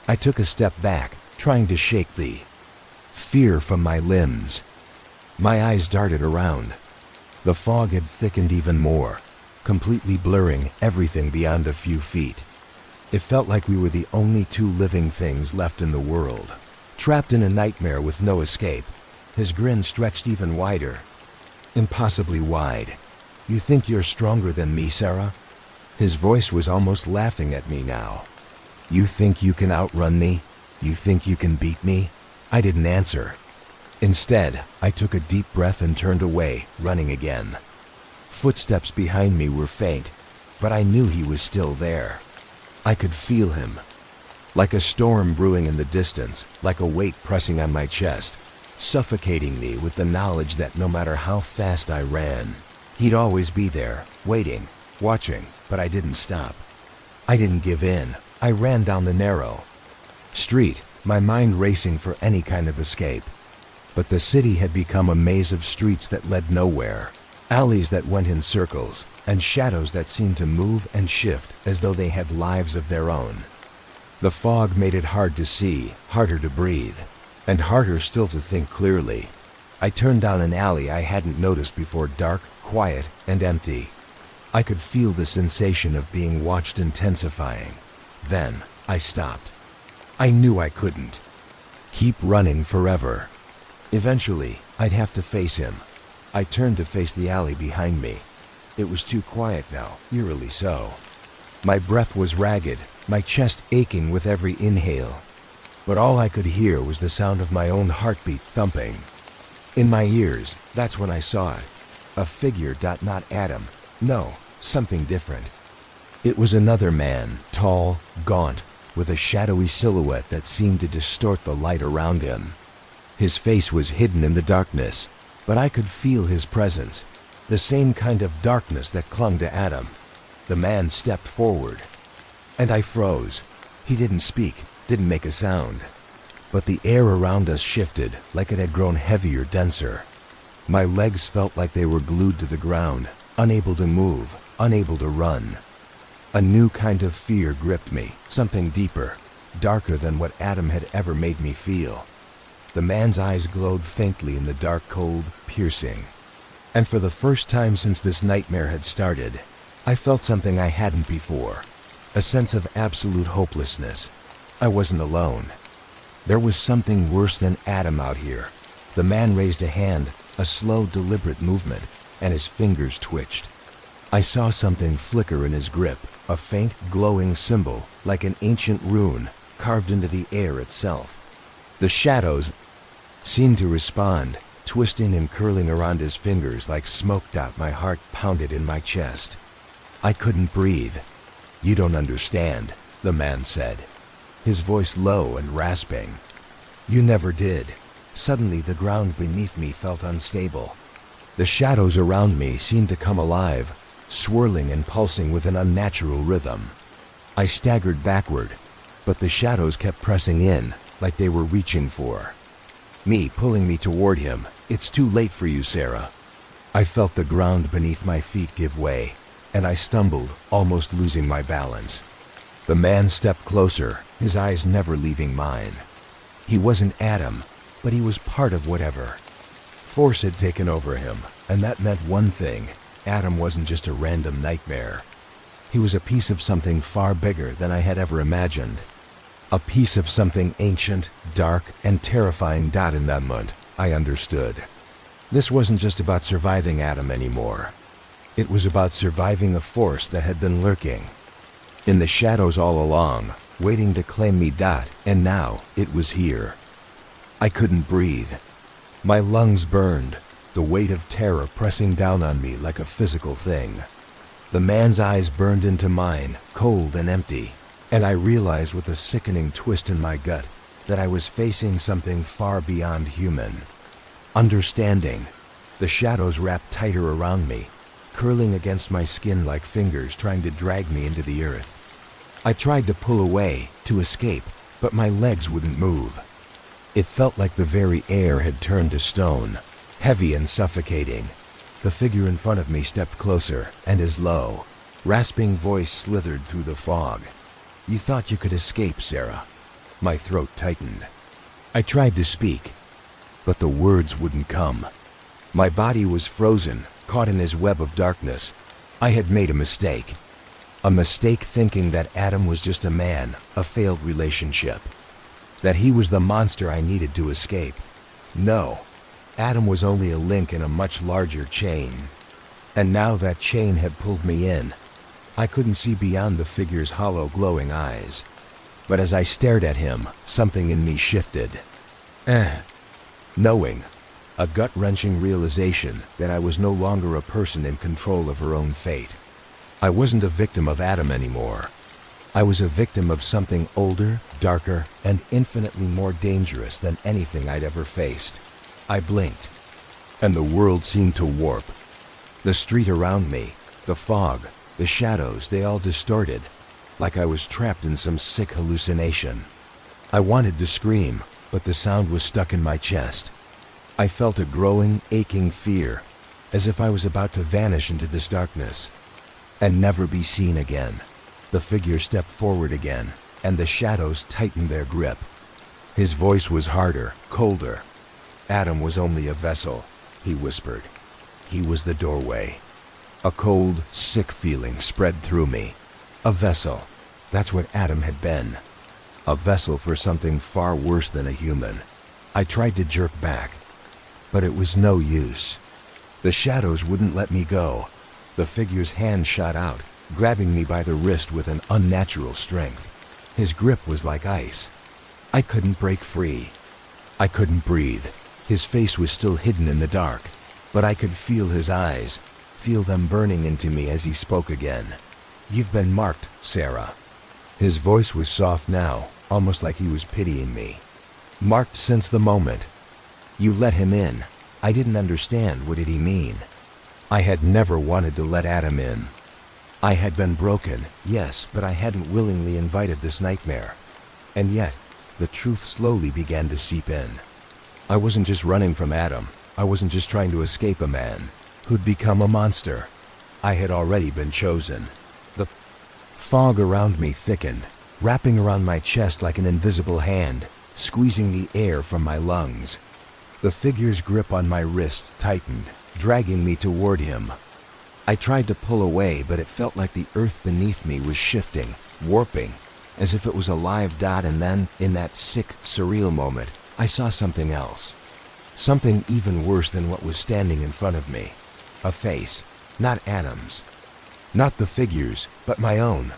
I took a step back, trying to shake the fear from my limbs. My eyes darted around. The fog had thickened even more, completely blurring everything beyond a few feet. It felt like we were the only two living things left in the world, trapped in a nightmare with no escape. His grin stretched even wider, impossibly wide. You think you're stronger than me, Sarah? His voice was almost laughing at me now. You think you can outrun me? You think you can beat me? I didn't answer. Instead, I took a deep breath and turned away, running again. Footsteps behind me were faint, but I knew he was still there. I could feel him, like a storm brewing in the distance, like a weight pressing on my chest, suffocating me with the knowledge that no matter how fast I ran, he'd always be there, waiting, watching, but I didn't stop. I didn't give in. I ran down the narrow street, my mind racing for any kind of escape. But the city had become a maze of streets that led nowhere, alleys that went in circles, and shadows that seemed to move and shift as though they had lives of their own. The fog made it hard to see, harder to breathe, and harder still to think clearly. I turned down an alley I hadn't noticed before, dark, quiet, and empty. I could feel the sensation of being watched intensifying. Then, I stopped. I knew I couldn't keep running forever. Eventually, I'd have to face him. I turned to face the alley behind me. It was too quiet now, eerily so. My breath was ragged, my chest aching with every inhale. But all I could hear was the sound of my own heartbeat thumping. In my ears, that's when I saw it. A figure, not Adam. No, something different. It was another man, tall, gaunt, with a shadowy silhouette that seemed to distort the light around him. His face was hidden in the darkness, but I could feel his presence, the same kind of darkness that clung to Adam. The man stepped forward, and I froze. He didn't speak, didn't make a sound, but the air around us shifted like it had grown heavier, denser. My legs felt like they were glued to the ground, unable to move, unable to run. A new kind of fear gripped me, something deeper, darker than what Adam had ever made me feel. The man's eyes glowed faintly in the dark, cold, piercing. And for the first time since this nightmare had started, I felt something I hadn't before. A sense of absolute hopelessness. I wasn't alone. There was something worse than Adam out here. The man raised a hand, a slow, deliberate movement, and his fingers twitched. I saw something flicker in his grip, a faint, glowing symbol, like an ancient rune, carved into the air itself. The shadows seemed to respond, twisting and curling around his fingers like smoke. My heart pounded in my chest. I couldn't breathe. "You don't understand," the man said, his voice low and rasping. "You never did." Suddenly the ground beneath me felt unstable. The shadows around me seemed to come alive, swirling and pulsing with an unnatural rhythm. I staggered backward, but the shadows kept pressing in, like they were reaching for me, pulling me toward him. "It's too late for you, Sarah." I felt the ground beneath my feet give way, and I stumbled, almost losing my balance. The man stepped closer, his eyes never leaving mine. He wasn't Adam, but he was part of whatever. Force had taken over him, and that meant one thing: Adam wasn't just a random nightmare. He was a piece of something far bigger than I had ever imagined. A piece of something ancient, dark, and terrifying. In that moment, I understood. This wasn't just about surviving Adam anymore. It was about surviving a force that had been lurking in the shadows all along, waiting to claim me. And now it was here. I couldn't breathe. My lungs burned, the weight of terror pressing down on me like a physical thing. The man's eyes burned into mine, cold and empty, and I realized with a sickening twist in my gut that I was facing something far beyond human. Understanding. The shadows wrapped tighter around me, curling against my skin like fingers trying to drag me into the earth. I tried to pull away, to escape, but my legs wouldn't move. It felt like the very air had turned to stone, heavy and suffocating. The figure in front of me stepped closer, and his low, rasping voice slithered through the fog. "You thought you could escape, Sarah." My throat tightened. I tried to speak, but the words wouldn't come. My body was frozen, caught in his web of darkness. I had made a mistake. A mistake thinking that Adam was just a man, a failed relationship. That he was the monster I needed to escape. No, Adam was only a link in a much larger chain. And now that chain had pulled me in. I couldn't see beyond the figure's hollow, glowing eyes. But as I stared at him, something in me shifted. Knowing. A gut-wrenching realization that I was no longer a person in control of her own fate. I wasn't a victim of Adam anymore. I was a victim of something older, darker, and infinitely more dangerous than anything I'd ever faced. I blinked, and the world seemed to warp. The street around me, the fog, the shadows, they all distorted, like I was trapped in some sick hallucination. I wanted to scream, but the sound was stuck in my chest. I felt a growing, aching fear, as if I was about to vanish into this darkness and never be seen again. The figure stepped forward again, and the shadows tightened their grip. His voice was harder, colder. "Adam was only a vessel," he whispered. "He was the doorway." A cold, sick feeling spread through me. A vessel. That's what Adam had been. A vessel for something far worse than a human. I tried to jerk back, but it was no use. The shadows wouldn't let me go. The figure's hand shot out, grabbing me by the wrist with an unnatural strength. His grip was like ice. I couldn't break free. I couldn't breathe. His face was still hidden in the dark, but I could feel his eyes, feel them burning into me as he spoke again. "You've been marked, Sarah." His voice was soft now, almost like he was pitying me. "Marked since the moment you let him in." I didn't understand. What did he mean? I had never wanted to let Adam in. I had been broken, yes, but I hadn't willingly invited this nightmare. And yet, the truth slowly began to seep in. I wasn't just running from Adam. I wasn't just trying to escape a man who'd become a monster. I had already been chosen. The fog around me thickened, wrapping around my chest like an invisible hand, squeezing the air from my lungs. The figure's grip on my wrist tightened, dragging me toward him. I tried to pull away, but it felt like the earth beneath me was shifting, warping, as if it was a live dot, and then, in that sick, surreal moment, I saw something else. Something even worse than what was standing in front of me. A face, not Adam's. Not the figure's, but my own.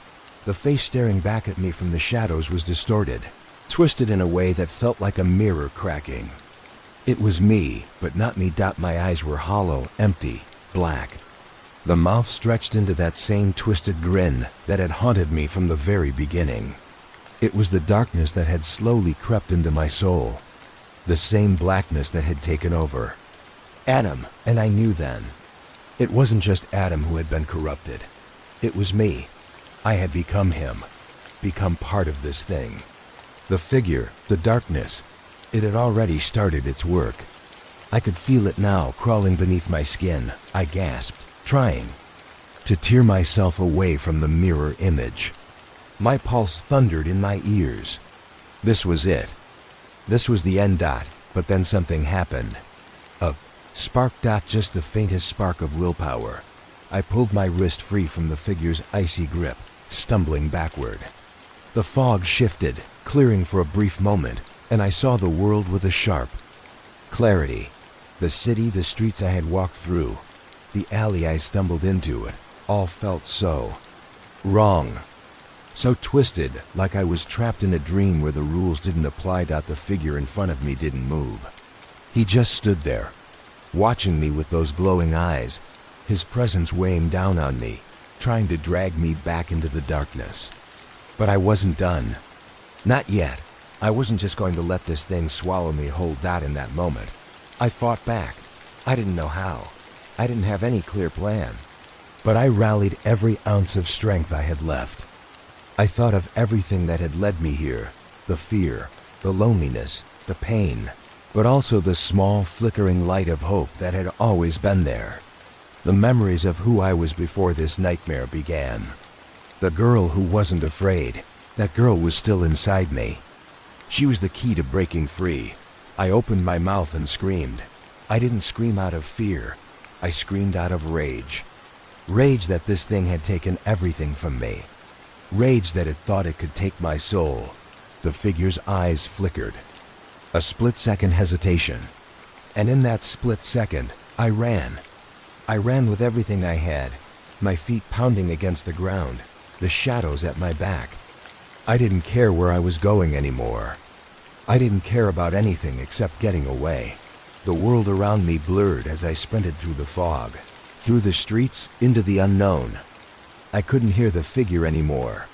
The face staring back at me from the shadows was distorted, twisted in a way that felt like a mirror cracking. It was me, but not me. My eyes were hollow, empty, black. The mouth stretched into that same twisted grin that had haunted me from the very beginning. It was the darkness that had slowly crept into my soul. The same blackness that had taken over. Adam, and I knew then. It wasn't just Adam who had been corrupted. It was me. I had become him, become part of this thing. The figure, the darkness, it had already started its work. I could feel it now crawling beneath my skin. I gasped, trying to tear myself away from the mirror image. My pulse thundered in my ears. This was it. This was the end dot, but then something happened. A spark dot, just the faintest spark of willpower. I pulled my wrist free from the figure's icy grip, stumbling backward. The fog shifted, clearing for a brief moment, and I saw the world with a sharp clarity. The city, the streets I had walked through, the alley I stumbled into, it all felt so wrong. So twisted, like I was trapped in a dream where the rules didn't apply. The figure in front of me didn't move. He just stood there, watching me with those glowing eyes, his presence weighing down on me, trying to drag me back into the darkness. But I wasn't done. Not yet. I wasn't just going to let this thing swallow me whole. In that moment, I fought back. I didn't know how. I didn't have any clear plan. But I rallied every ounce of strength I had left. I thought of everything that had led me here, the fear, the loneliness, the pain, but also the small flickering light of hope that had always been there. The memories of who I was before this nightmare began. The girl who wasn't afraid, that girl was still inside me. She was the key to breaking free. I opened my mouth and screamed. I didn't scream out of fear. I screamed out of rage. Rage that this thing had taken everything from me. Rage that it thought it could take my soul. The figure's eyes flickered. A split-second hesitation. And in that split second, I ran. I ran with everything I had, my feet pounding against the ground, the shadows at my back. I didn't care where I was going anymore. I didn't care about anything except getting away. The world around me blurred as I sprinted through the fog, through the streets, into the unknown. I couldn't hear the figure anymore.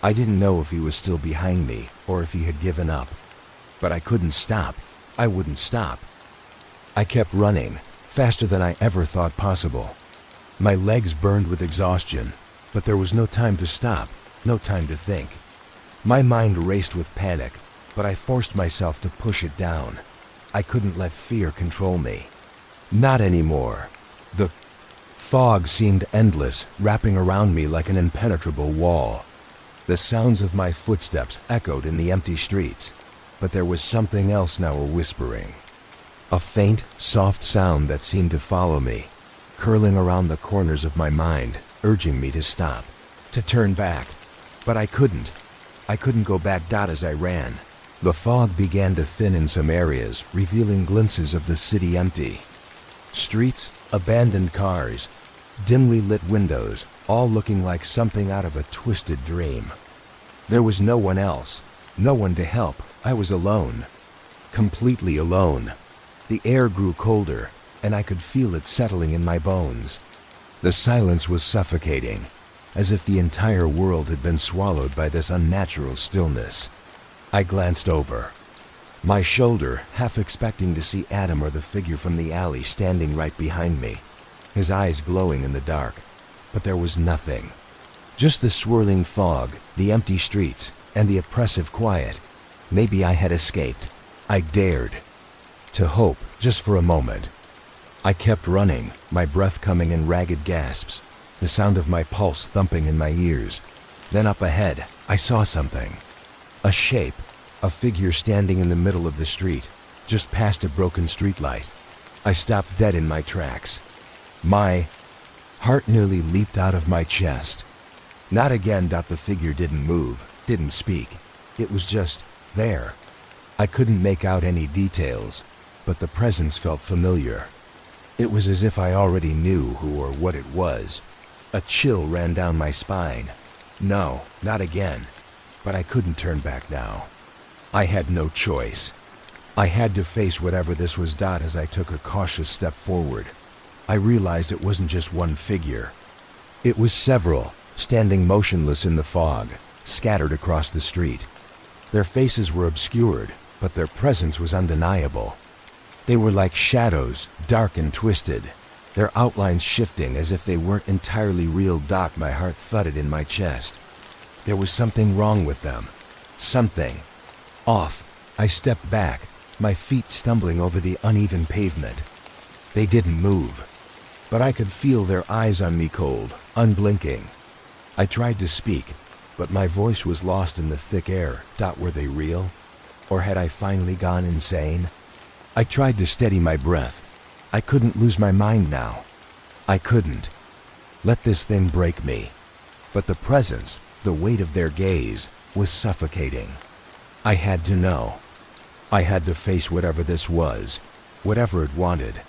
I didn't know if he was still behind me or if he had given up. But I couldn't stop. I wouldn't stop. I kept running, faster than I ever thought possible. My legs burned with exhaustion, but there was no time to stop, no time to think. My mind raced with panic, but I forced myself to push it down. I couldn't let fear control me. Not anymore. The fog seemed endless, wrapping around me like an impenetrable wall. The sounds of my footsteps echoed in the empty streets, but there was something else now, a whispering. A faint, soft sound that seemed to follow me, curling around the corners of my mind, urging me to stop, to turn back. But I couldn't. I couldn't go back. As I ran, the fog began to thin in some areas, revealing glimpses of the city empty. Streets, abandoned cars, dimly lit windows, all looking like something out of a twisted dream. There was no one else, no one to help. I was alone, completely alone. The air grew colder, and I could feel it settling in my bones. The silence was suffocating, as if the entire world had been swallowed by this unnatural stillness. I glanced over my shoulder, half expecting to see Adam or the figure from the alley standing right behind me. his eyes glowing in the dark. But there was nothing. Just the swirling fog, the empty streets, and the oppressive quiet. Maybe I had escaped. I dared to hope, just for a moment. I kept running, my breath coming in ragged gasps, the sound of my pulse thumping in my ears. Then up ahead, I saw something. A shape, a figure standing in the middle of the street, just past a broken streetlight. I stopped dead in my tracks. My heart nearly leaped out of my chest. Not again. The figure didn't move, didn't speak. It was just there. I couldn't make out any details, but the presence felt familiar. It was as if I already knew who or what it was. A chill ran down my spine. No, not again. But I couldn't turn back now. I had no choice. I had to face whatever this was. As I took a cautious step forward, I realized it wasn't just one figure. It was several, standing motionless in the fog, scattered across the street. Their faces were obscured, but their presence was undeniable. They were like shadows, dark and twisted, their outlines shifting as if they weren't entirely real. My heart thudded in my chest. There was something wrong with them. Something off. I stepped back, my feet stumbling over the uneven pavement. They didn't move, but I could feel their eyes on me, cold, unblinking. I tried to speak, but my voice was lost in the thick air. Were they real? Or had I finally gone insane? I tried to steady my breath. I couldn't lose my mind now. I couldn't let this thing break me. But the presence, the weight of their gaze, was suffocating. I had to know. I had to face whatever this was, whatever it wanted.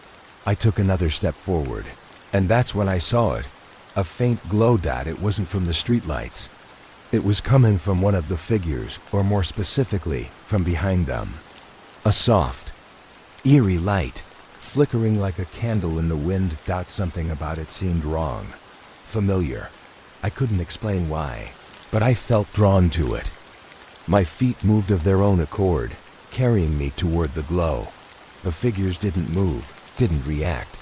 I took another step forward, and that's when I saw it. A faint glow. It wasn't from the streetlights. It was coming from one of the figures, or more specifically, from behind them. A soft, eerie light, flickering like a candle in the wind. Something about it seemed wrong, familiar. I couldn't explain why, but I felt drawn to it. My feet moved of their own accord, carrying me toward the glow. The figures didn't move, didn't react.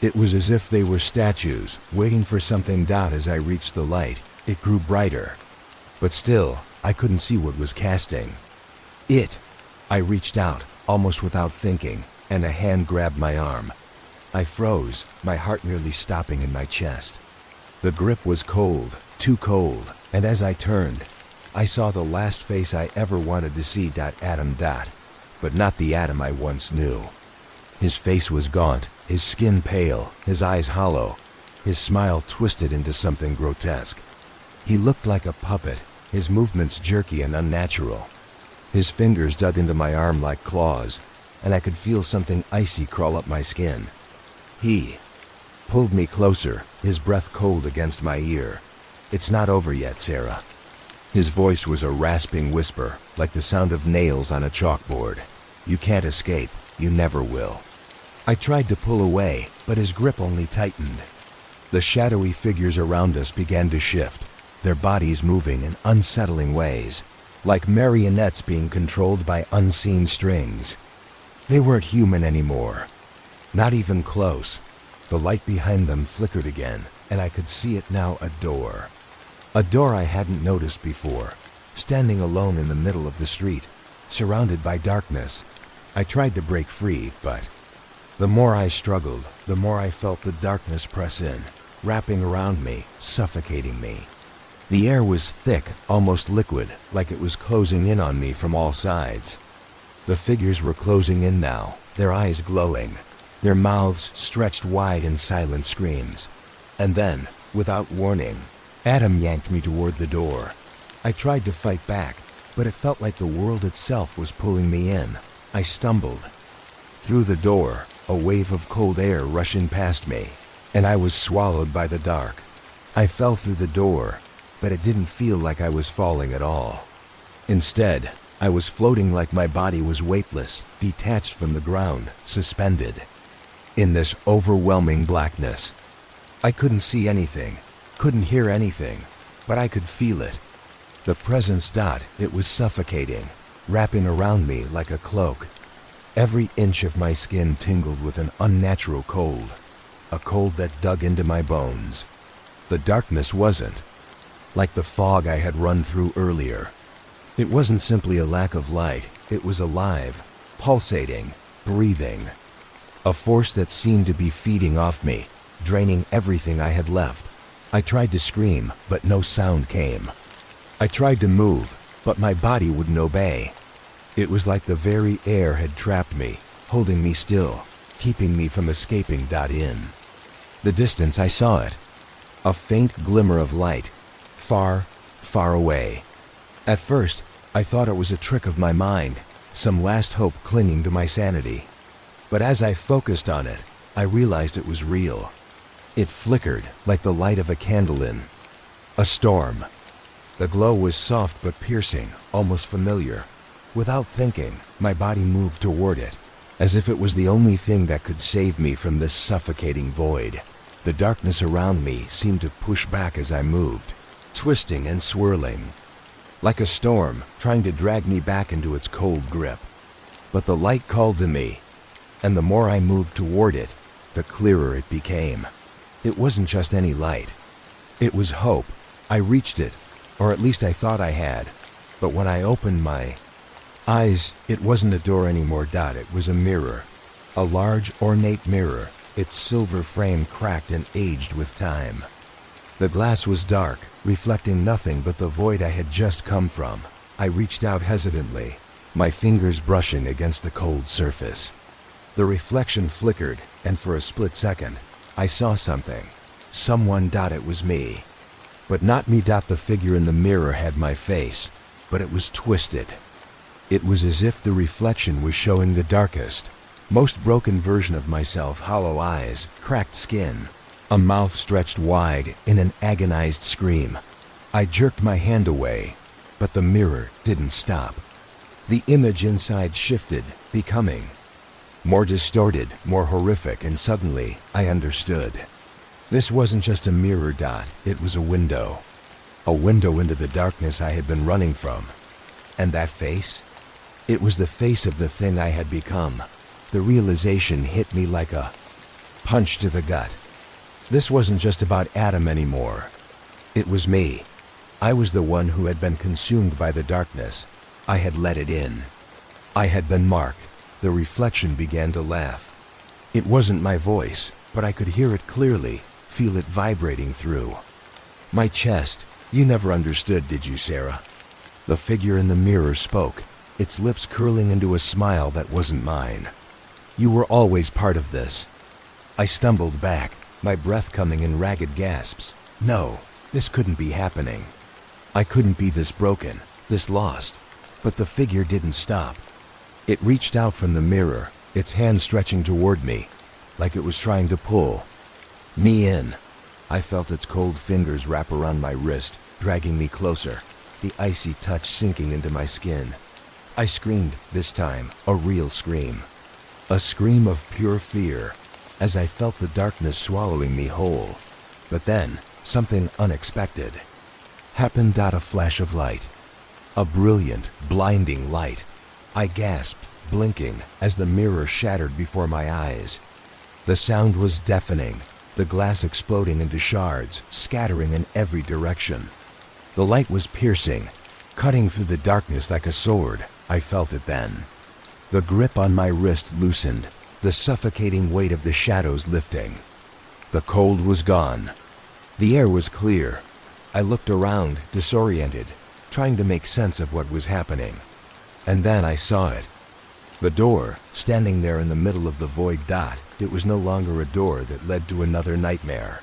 It was as if they were statues, waiting for something. As I reached the light, it grew brighter. But still, I couldn't see what was casting it. I reached out, almost without thinking, and a hand grabbed my arm. I froze, my heart nearly stopping in my chest. The grip was cold, too cold, and as I turned, I saw the last face I ever wanted to see. Adam. But not the Adam I once knew. His face was gaunt, his skin pale, his eyes hollow, his smile twisted into something grotesque. He looked like a puppet, his movements jerky and unnatural. His fingers dug into my arm like claws, and I could feel something icy crawl up my skin. He pulled me closer, his breath cold against my ear. "It's not over yet, Sarah." His voice was a rasping whisper, like the sound of nails on a chalkboard. "You can't escape. You never will." I tried to pull away, but his grip only tightened. The shadowy figures around us began to shift, their bodies moving in unsettling ways, like marionettes being controlled by unseen strings. They weren't human anymore. Not even close. The light behind them flickered again, and I could see it now. A door. A door I hadn't noticed before, standing alone in the middle of the street, surrounded by darkness. I tried to break free, but the more I struggled, the more I felt the darkness press in, wrapping around me, suffocating me. The air was thick, almost liquid, like it was closing in on me from all sides. The figures were closing in now, their eyes glowing, their mouths stretched wide in silent screams. And then, without warning, Adam yanked me toward the door. I tried to fight back, but it felt like the world itself was pulling me in. I stumbled. Through the door, a wave of cold air rushing past me, and I was swallowed by the dark. I fell through the door, but it didn't feel like I was falling at all. Instead, I was floating like my body was weightless, detached from the ground, suspended. In this overwhelming blackness, I couldn't see anything, couldn't hear anything, but I could feel it. The presence. It was suffocating, wrapping around me like a cloak. Every inch of my skin tingled with an unnatural cold. a cold that dug into my bones. The darkness wasn't like the fog I had run through earlier. It wasn't simply a lack of light, it was alive, pulsating, breathing. A force that seemed to be feeding off me, draining everything I had left. I tried to scream, but no sound came. I tried to move, but my body wouldn't obey. It was like the very air had trapped me, holding me still, keeping me from escaping. In the distance I saw it, a faint glimmer of light, far, far away. At first, I thought it was a trick of my mind, some last hope clinging to my sanity. But as I focused on it, I realized it was real. It flickered like the light of a candle in a storm. The glow was soft but piercing, almost familiar. Without thinking, my body moved toward it, as if it was the only thing that could save me from this suffocating void. The darkness around me seemed to push back as I moved, twisting and swirling, like a storm trying to drag me back into its cold grip. But the light called to me, and the more I moved toward it, the clearer it became. It wasn't just any light. It was hope. I reached it, or at least I thought I had. But when I opened my eyes, it wasn't a door anymore. It was a mirror. A large, ornate mirror, its silver frame cracked and aged with time. The glass was dark, reflecting nothing but the void I had just come from. I reached out hesitantly, my fingers brushing against the cold surface. The reflection flickered, and for a split second, I saw something. Someone. It was me. But not me. The figure in the mirror had my face, but it was twisted. It was as if the reflection was showing the darkest, most broken version of myself: hollow eyes, cracked skin, a mouth stretched wide in an agonized scream. I jerked my hand away, but the mirror didn't stop. The image inside shifted, becoming more distorted, more horrific, and suddenly I understood. This wasn't just a mirror. It was a window. A window into the darkness I had been running from. And that face? It was the face of the thing I had become. The realization hit me like a punch to the gut. This wasn't just about Adam anymore. It was me. I was the one who had been consumed by the darkness. I had let it in. I had been marked. The reflection began to laugh. It wasn't my voice, but I could hear it clearly, feel it vibrating through my chest. You never understood, did you, Sarah? The figure in the mirror spoke, its lips curling into a smile that wasn't mine. You were always part of this. I stumbled back, my breath coming in ragged gasps. No, this couldn't be happening. I couldn't be this broken, this lost. But the figure didn't stop. It reached out from the mirror, its hand stretching toward me, like it was trying to pull me in. I felt its cold fingers wrap around my wrist, dragging me closer, the icy touch sinking into my skin. I screamed, this time, a real scream. A scream of pure fear, as I felt the darkness swallowing me whole. But then, something unexpected happened. A flash of light. A brilliant, blinding light. I gasped, blinking, as the mirror shattered before my eyes. The sound was deafening, the glass exploding into shards, scattering in every direction. The light was piercing, cutting through the darkness like a sword. I felt it then. The grip on my wrist loosened, the suffocating weight of the shadows lifting. The cold was gone. The air was clear. I looked around, disoriented, trying to make sense of what was happening. And then I saw it. The door, standing there in the middle of the void. It was no longer a door that led to another nightmare.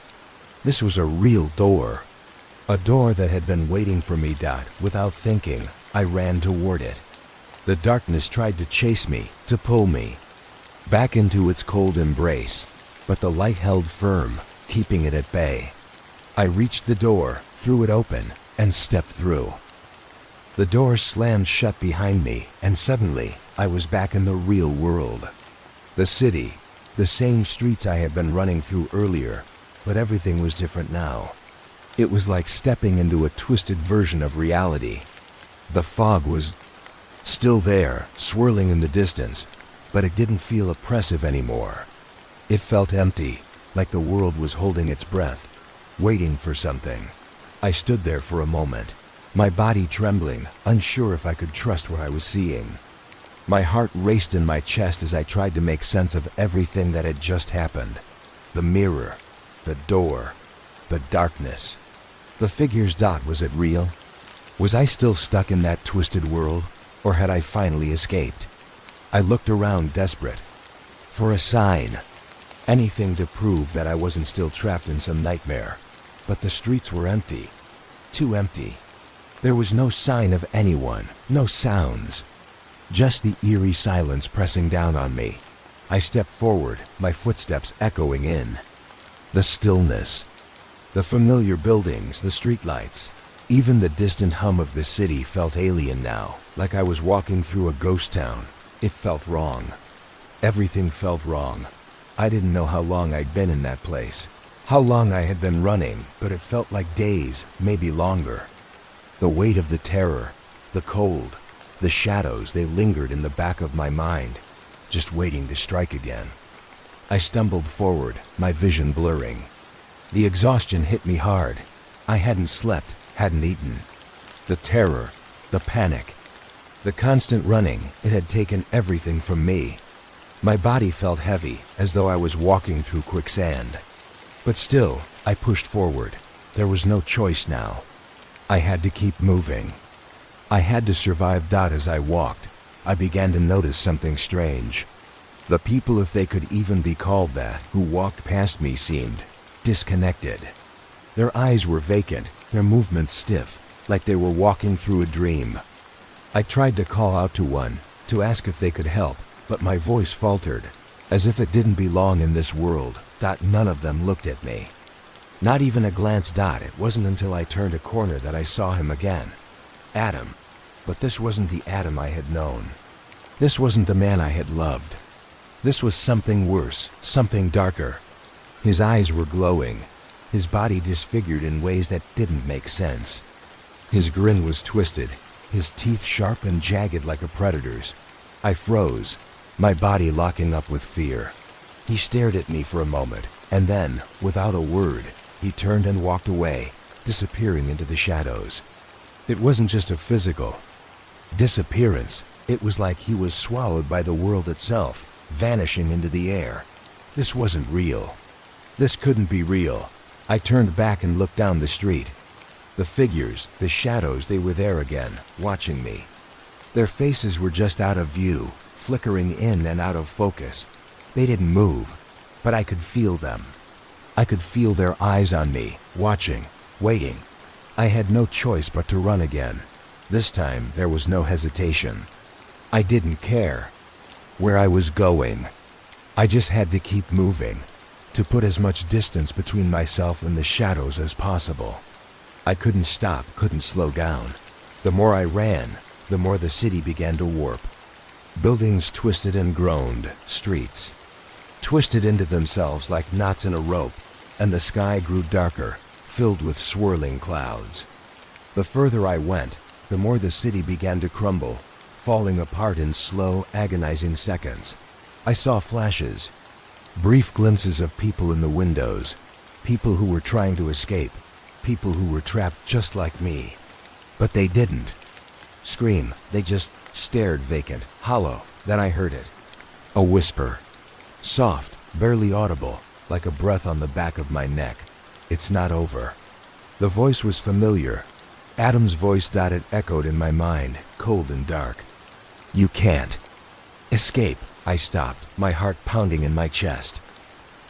This was a real door. A door that had been waiting for me. Without thinking, I ran toward it. The darkness tried to chase me, to pull me back into its cold embrace, but the light held firm, keeping it at bay. I reached the door, threw it open, and stepped through. The door slammed shut behind me, and suddenly, I was back in the real world. The city, the same streets I had been running through earlier, but everything was different now. It was like stepping into a twisted version of reality. The fog was still there, swirling in the distance, but it didn't feel oppressive anymore. It felt empty, like the world was holding its breath, waiting for something. I stood there for a moment, my body trembling, unsure if I could trust what I was seeing. My heart raced in my chest as I tried to make sense of everything that had just happened. The mirror, the door, the darkness. The figure's dot, was it real? Was I still stuck in that twisted world, or had I finally escaped? I looked around, desperate for a sign, anything to prove that I wasn't still trapped in some nightmare. But the streets were empty, too empty. There was no sign of anyone, no sounds, just the eerie silence pressing down on me. I stepped forward, my footsteps echoing in. The stillness, the familiar buildings, the streetlights, even the distant hum of the city felt alien now, like I was walking through a ghost town. It felt wrong. Everything felt wrong. I didn't know how long I'd been in that place, how long I had been running, but it felt like days, maybe longer. The weight of the terror, the cold, the shadows, they lingered in the back of my mind, just waiting to strike again. I stumbled forward, my vision blurring. The exhaustion hit me hard. I hadn't slept, hadn't eaten. The terror, the panic, the constant running, it had taken everything from me. My body felt heavy, as though I was walking through quicksand. But still, I pushed forward. There was no choice now. I had to keep moving. I had to survive. As I walked, I began to notice something strange. The people, if they could even be called that, who walked past me seemed disconnected. Their eyes were vacant, their movements stiff, like they were walking through a dream. I tried to call out to one, to ask if they could help, but my voice faltered, as if it didn't belong in this world. None of them looked at me. Not even a glance. It wasn't until I turned a corner that I saw him again. Adam. But this wasn't the Adam I had known. This wasn't the man I had loved. This was something worse, something darker. His eyes were glowing, his body disfigured in ways that didn't make sense. His grin was twisted, his teeth sharp and jagged like a predator's. I froze, my body locking up with fear. He stared at me for a moment, and then, without a word, he turned and walked away, disappearing into the shadows. It wasn't just a physical disappearance. It was like he was swallowed by the world itself, vanishing into the air. This wasn't real. This couldn't be real. I turned back and looked down the street. The figures, the shadows, they were there again, watching me. Their faces were just out of view, flickering in and out of focus. They didn't move, but I could feel them. I could feel their eyes on me, watching, waiting. I had no choice but to run again. This time, there was no hesitation. I didn't care where I was going. I just had to keep moving, to put as much distance between myself and the shadows as possible. I couldn't stop, couldn't slow down. The more I ran, the more the city began to warp. Buildings twisted and groaned, streets twisted into themselves like knots in a rope, and the sky grew darker, filled with swirling clouds. The further I went, the more the city began to crumble, falling apart in slow, agonizing seconds. I saw flashes, brief glimpses of people in the windows, people who were trying to escape, people who were trapped just like me. But they didn't scream, they just stared, vacant, hollow. Then I heard it. A whisper. Soft, barely audible, like a breath on the back of my neck. It's not over. The voice was familiar. Adam's voice. It echoed in my mind, cold and dark. You can't escape. I stopped, my heart pounding in my chest.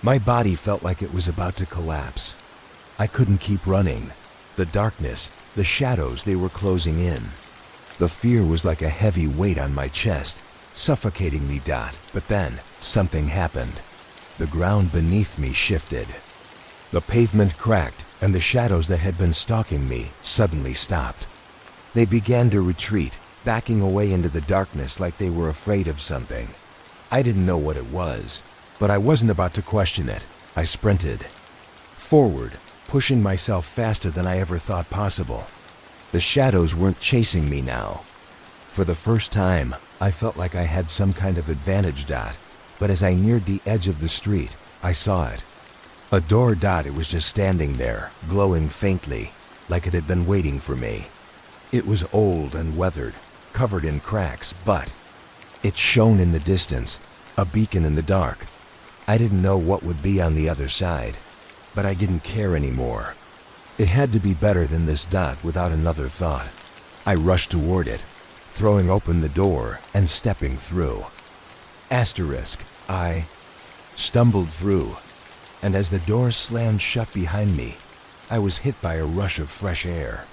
My body felt like it was about to collapse. I couldn't keep running. The darkness, the shadows, they were closing in. The fear was like a heavy weight on my chest, suffocating me. But then, something happened. The ground beneath me shifted. The pavement cracked, and the shadows that had been stalking me suddenly stopped. They began to retreat, backing away into the darkness like they were afraid of something. I didn't know what it was, but I wasn't about to question it. I sprinted forward, pushing myself faster than I ever thought possible. The shadows weren't chasing me now. For the first time, I felt like I had some kind of advantage. But as I neared the edge of the street, I saw it. A door. It was just standing there, glowing faintly, like it had been waiting for me. It was old and weathered, covered in cracks, but it shone in the distance, a beacon in the dark. I didn't know what would be on the other side, but I didn't care anymore. It had to be better than this. Without another thought, I rushed toward it, throwing open the door and stepping through. I stumbled through, and as the door slammed shut behind me, I was hit by a rush of fresh air.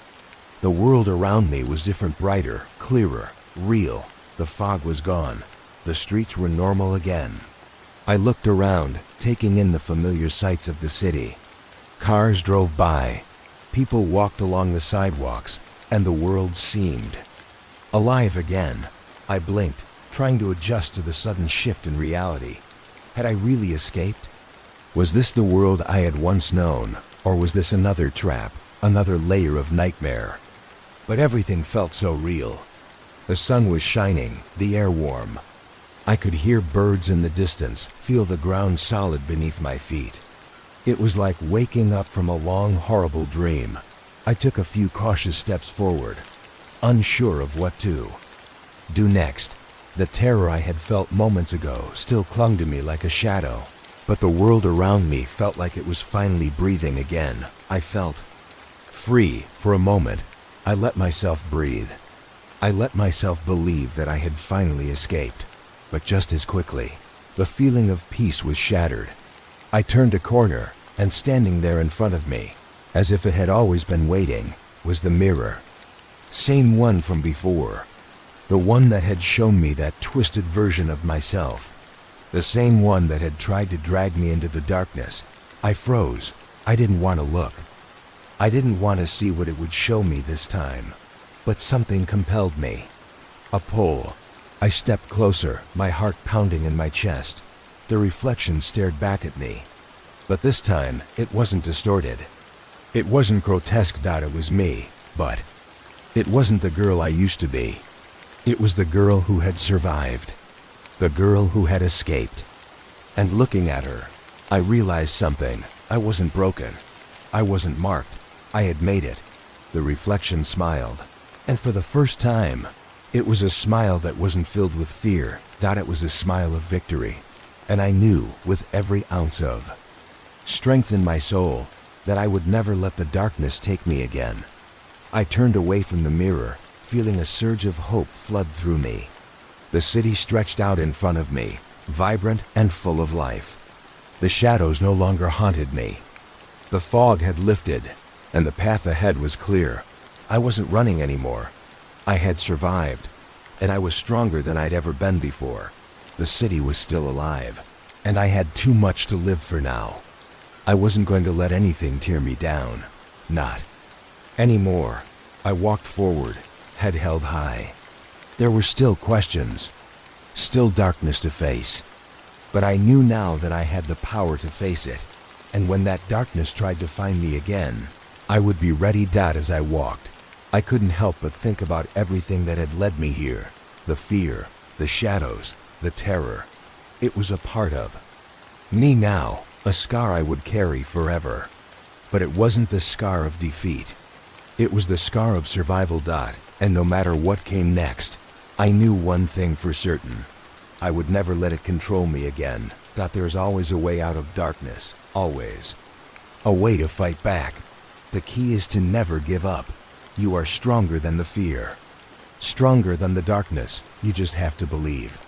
The world around me was different, brighter, clearer, real. The fog was gone. The streets were normal again. I looked around, taking in the familiar sights of the city. Cars drove by. People walked along the sidewalks, and the world seemed alive again. I blinked, trying to adjust to the sudden shift in reality. Had I really escaped? Was this the world I had once known, or was this another trap, another layer of nightmare? But everything felt so real. The sun was shining, the air warm. I could hear birds in the distance, feel the ground solid beneath my feet. It was like waking up from a long, horrible dream. I took a few cautious steps forward, unsure of what to do next. The terror I had felt moments ago still clung to me like a shadow, but the world around me felt like it was finally breathing again. I felt free for a moment. I let myself breathe. I let myself believe that I had finally escaped. But just as quickly, the feeling of peace was shattered. I turned a corner, and standing there in front of me, as if it had always been waiting, was the mirror. Same one from before. The one that had shown me that twisted version of myself. The same one that had tried to drag me into the darkness. I froze. I didn't want to look. I didn't want to see what it would show me this time. But something compelled me. A pull. I stepped closer, my heart pounding in my chest. The reflection stared back at me. But this time, it wasn't distorted. It wasn't grotesque. It was me. But it wasn't the girl I used to be. It was the girl who had survived. The girl who had escaped. And looking at her, I realized something. I wasn't broken. I wasn't marked. I had made it. The reflection smiled. And for the first time, it was a smile that wasn't filled with fear. It was a smile of victory. And I knew with every ounce of strength in my soul that I would never let the darkness take me again. I turned away from the mirror, feeling a surge of hope flood through me. The city stretched out in front of me, vibrant and full of life. The shadows no longer haunted me. The fog had lifted, and the path ahead was clear. I wasn't running anymore. I had survived, and I was stronger than I'd ever been before. The city was still alive, and I had too much to live for now. I wasn't going to let anything tear me down. Not anymore. I walked forward, head held high. There were still questions, still darkness to face. But I knew now that I had the power to face it, and when that darkness tried to find me again, I would be ready. As I walked, I couldn't help but think about everything that had led me here. The fear, the shadows, the terror. It was a part of me now, a scar I would carry forever. But it wasn't the scar of defeat. It was the scar of survival. And no matter what came next, I knew one thing for certain. I would never let it control me again. There's always a way out of darkness. Always. A way to fight back. The key is to never give up. You are stronger than the fear. Stronger than the darkness. You just have to believe.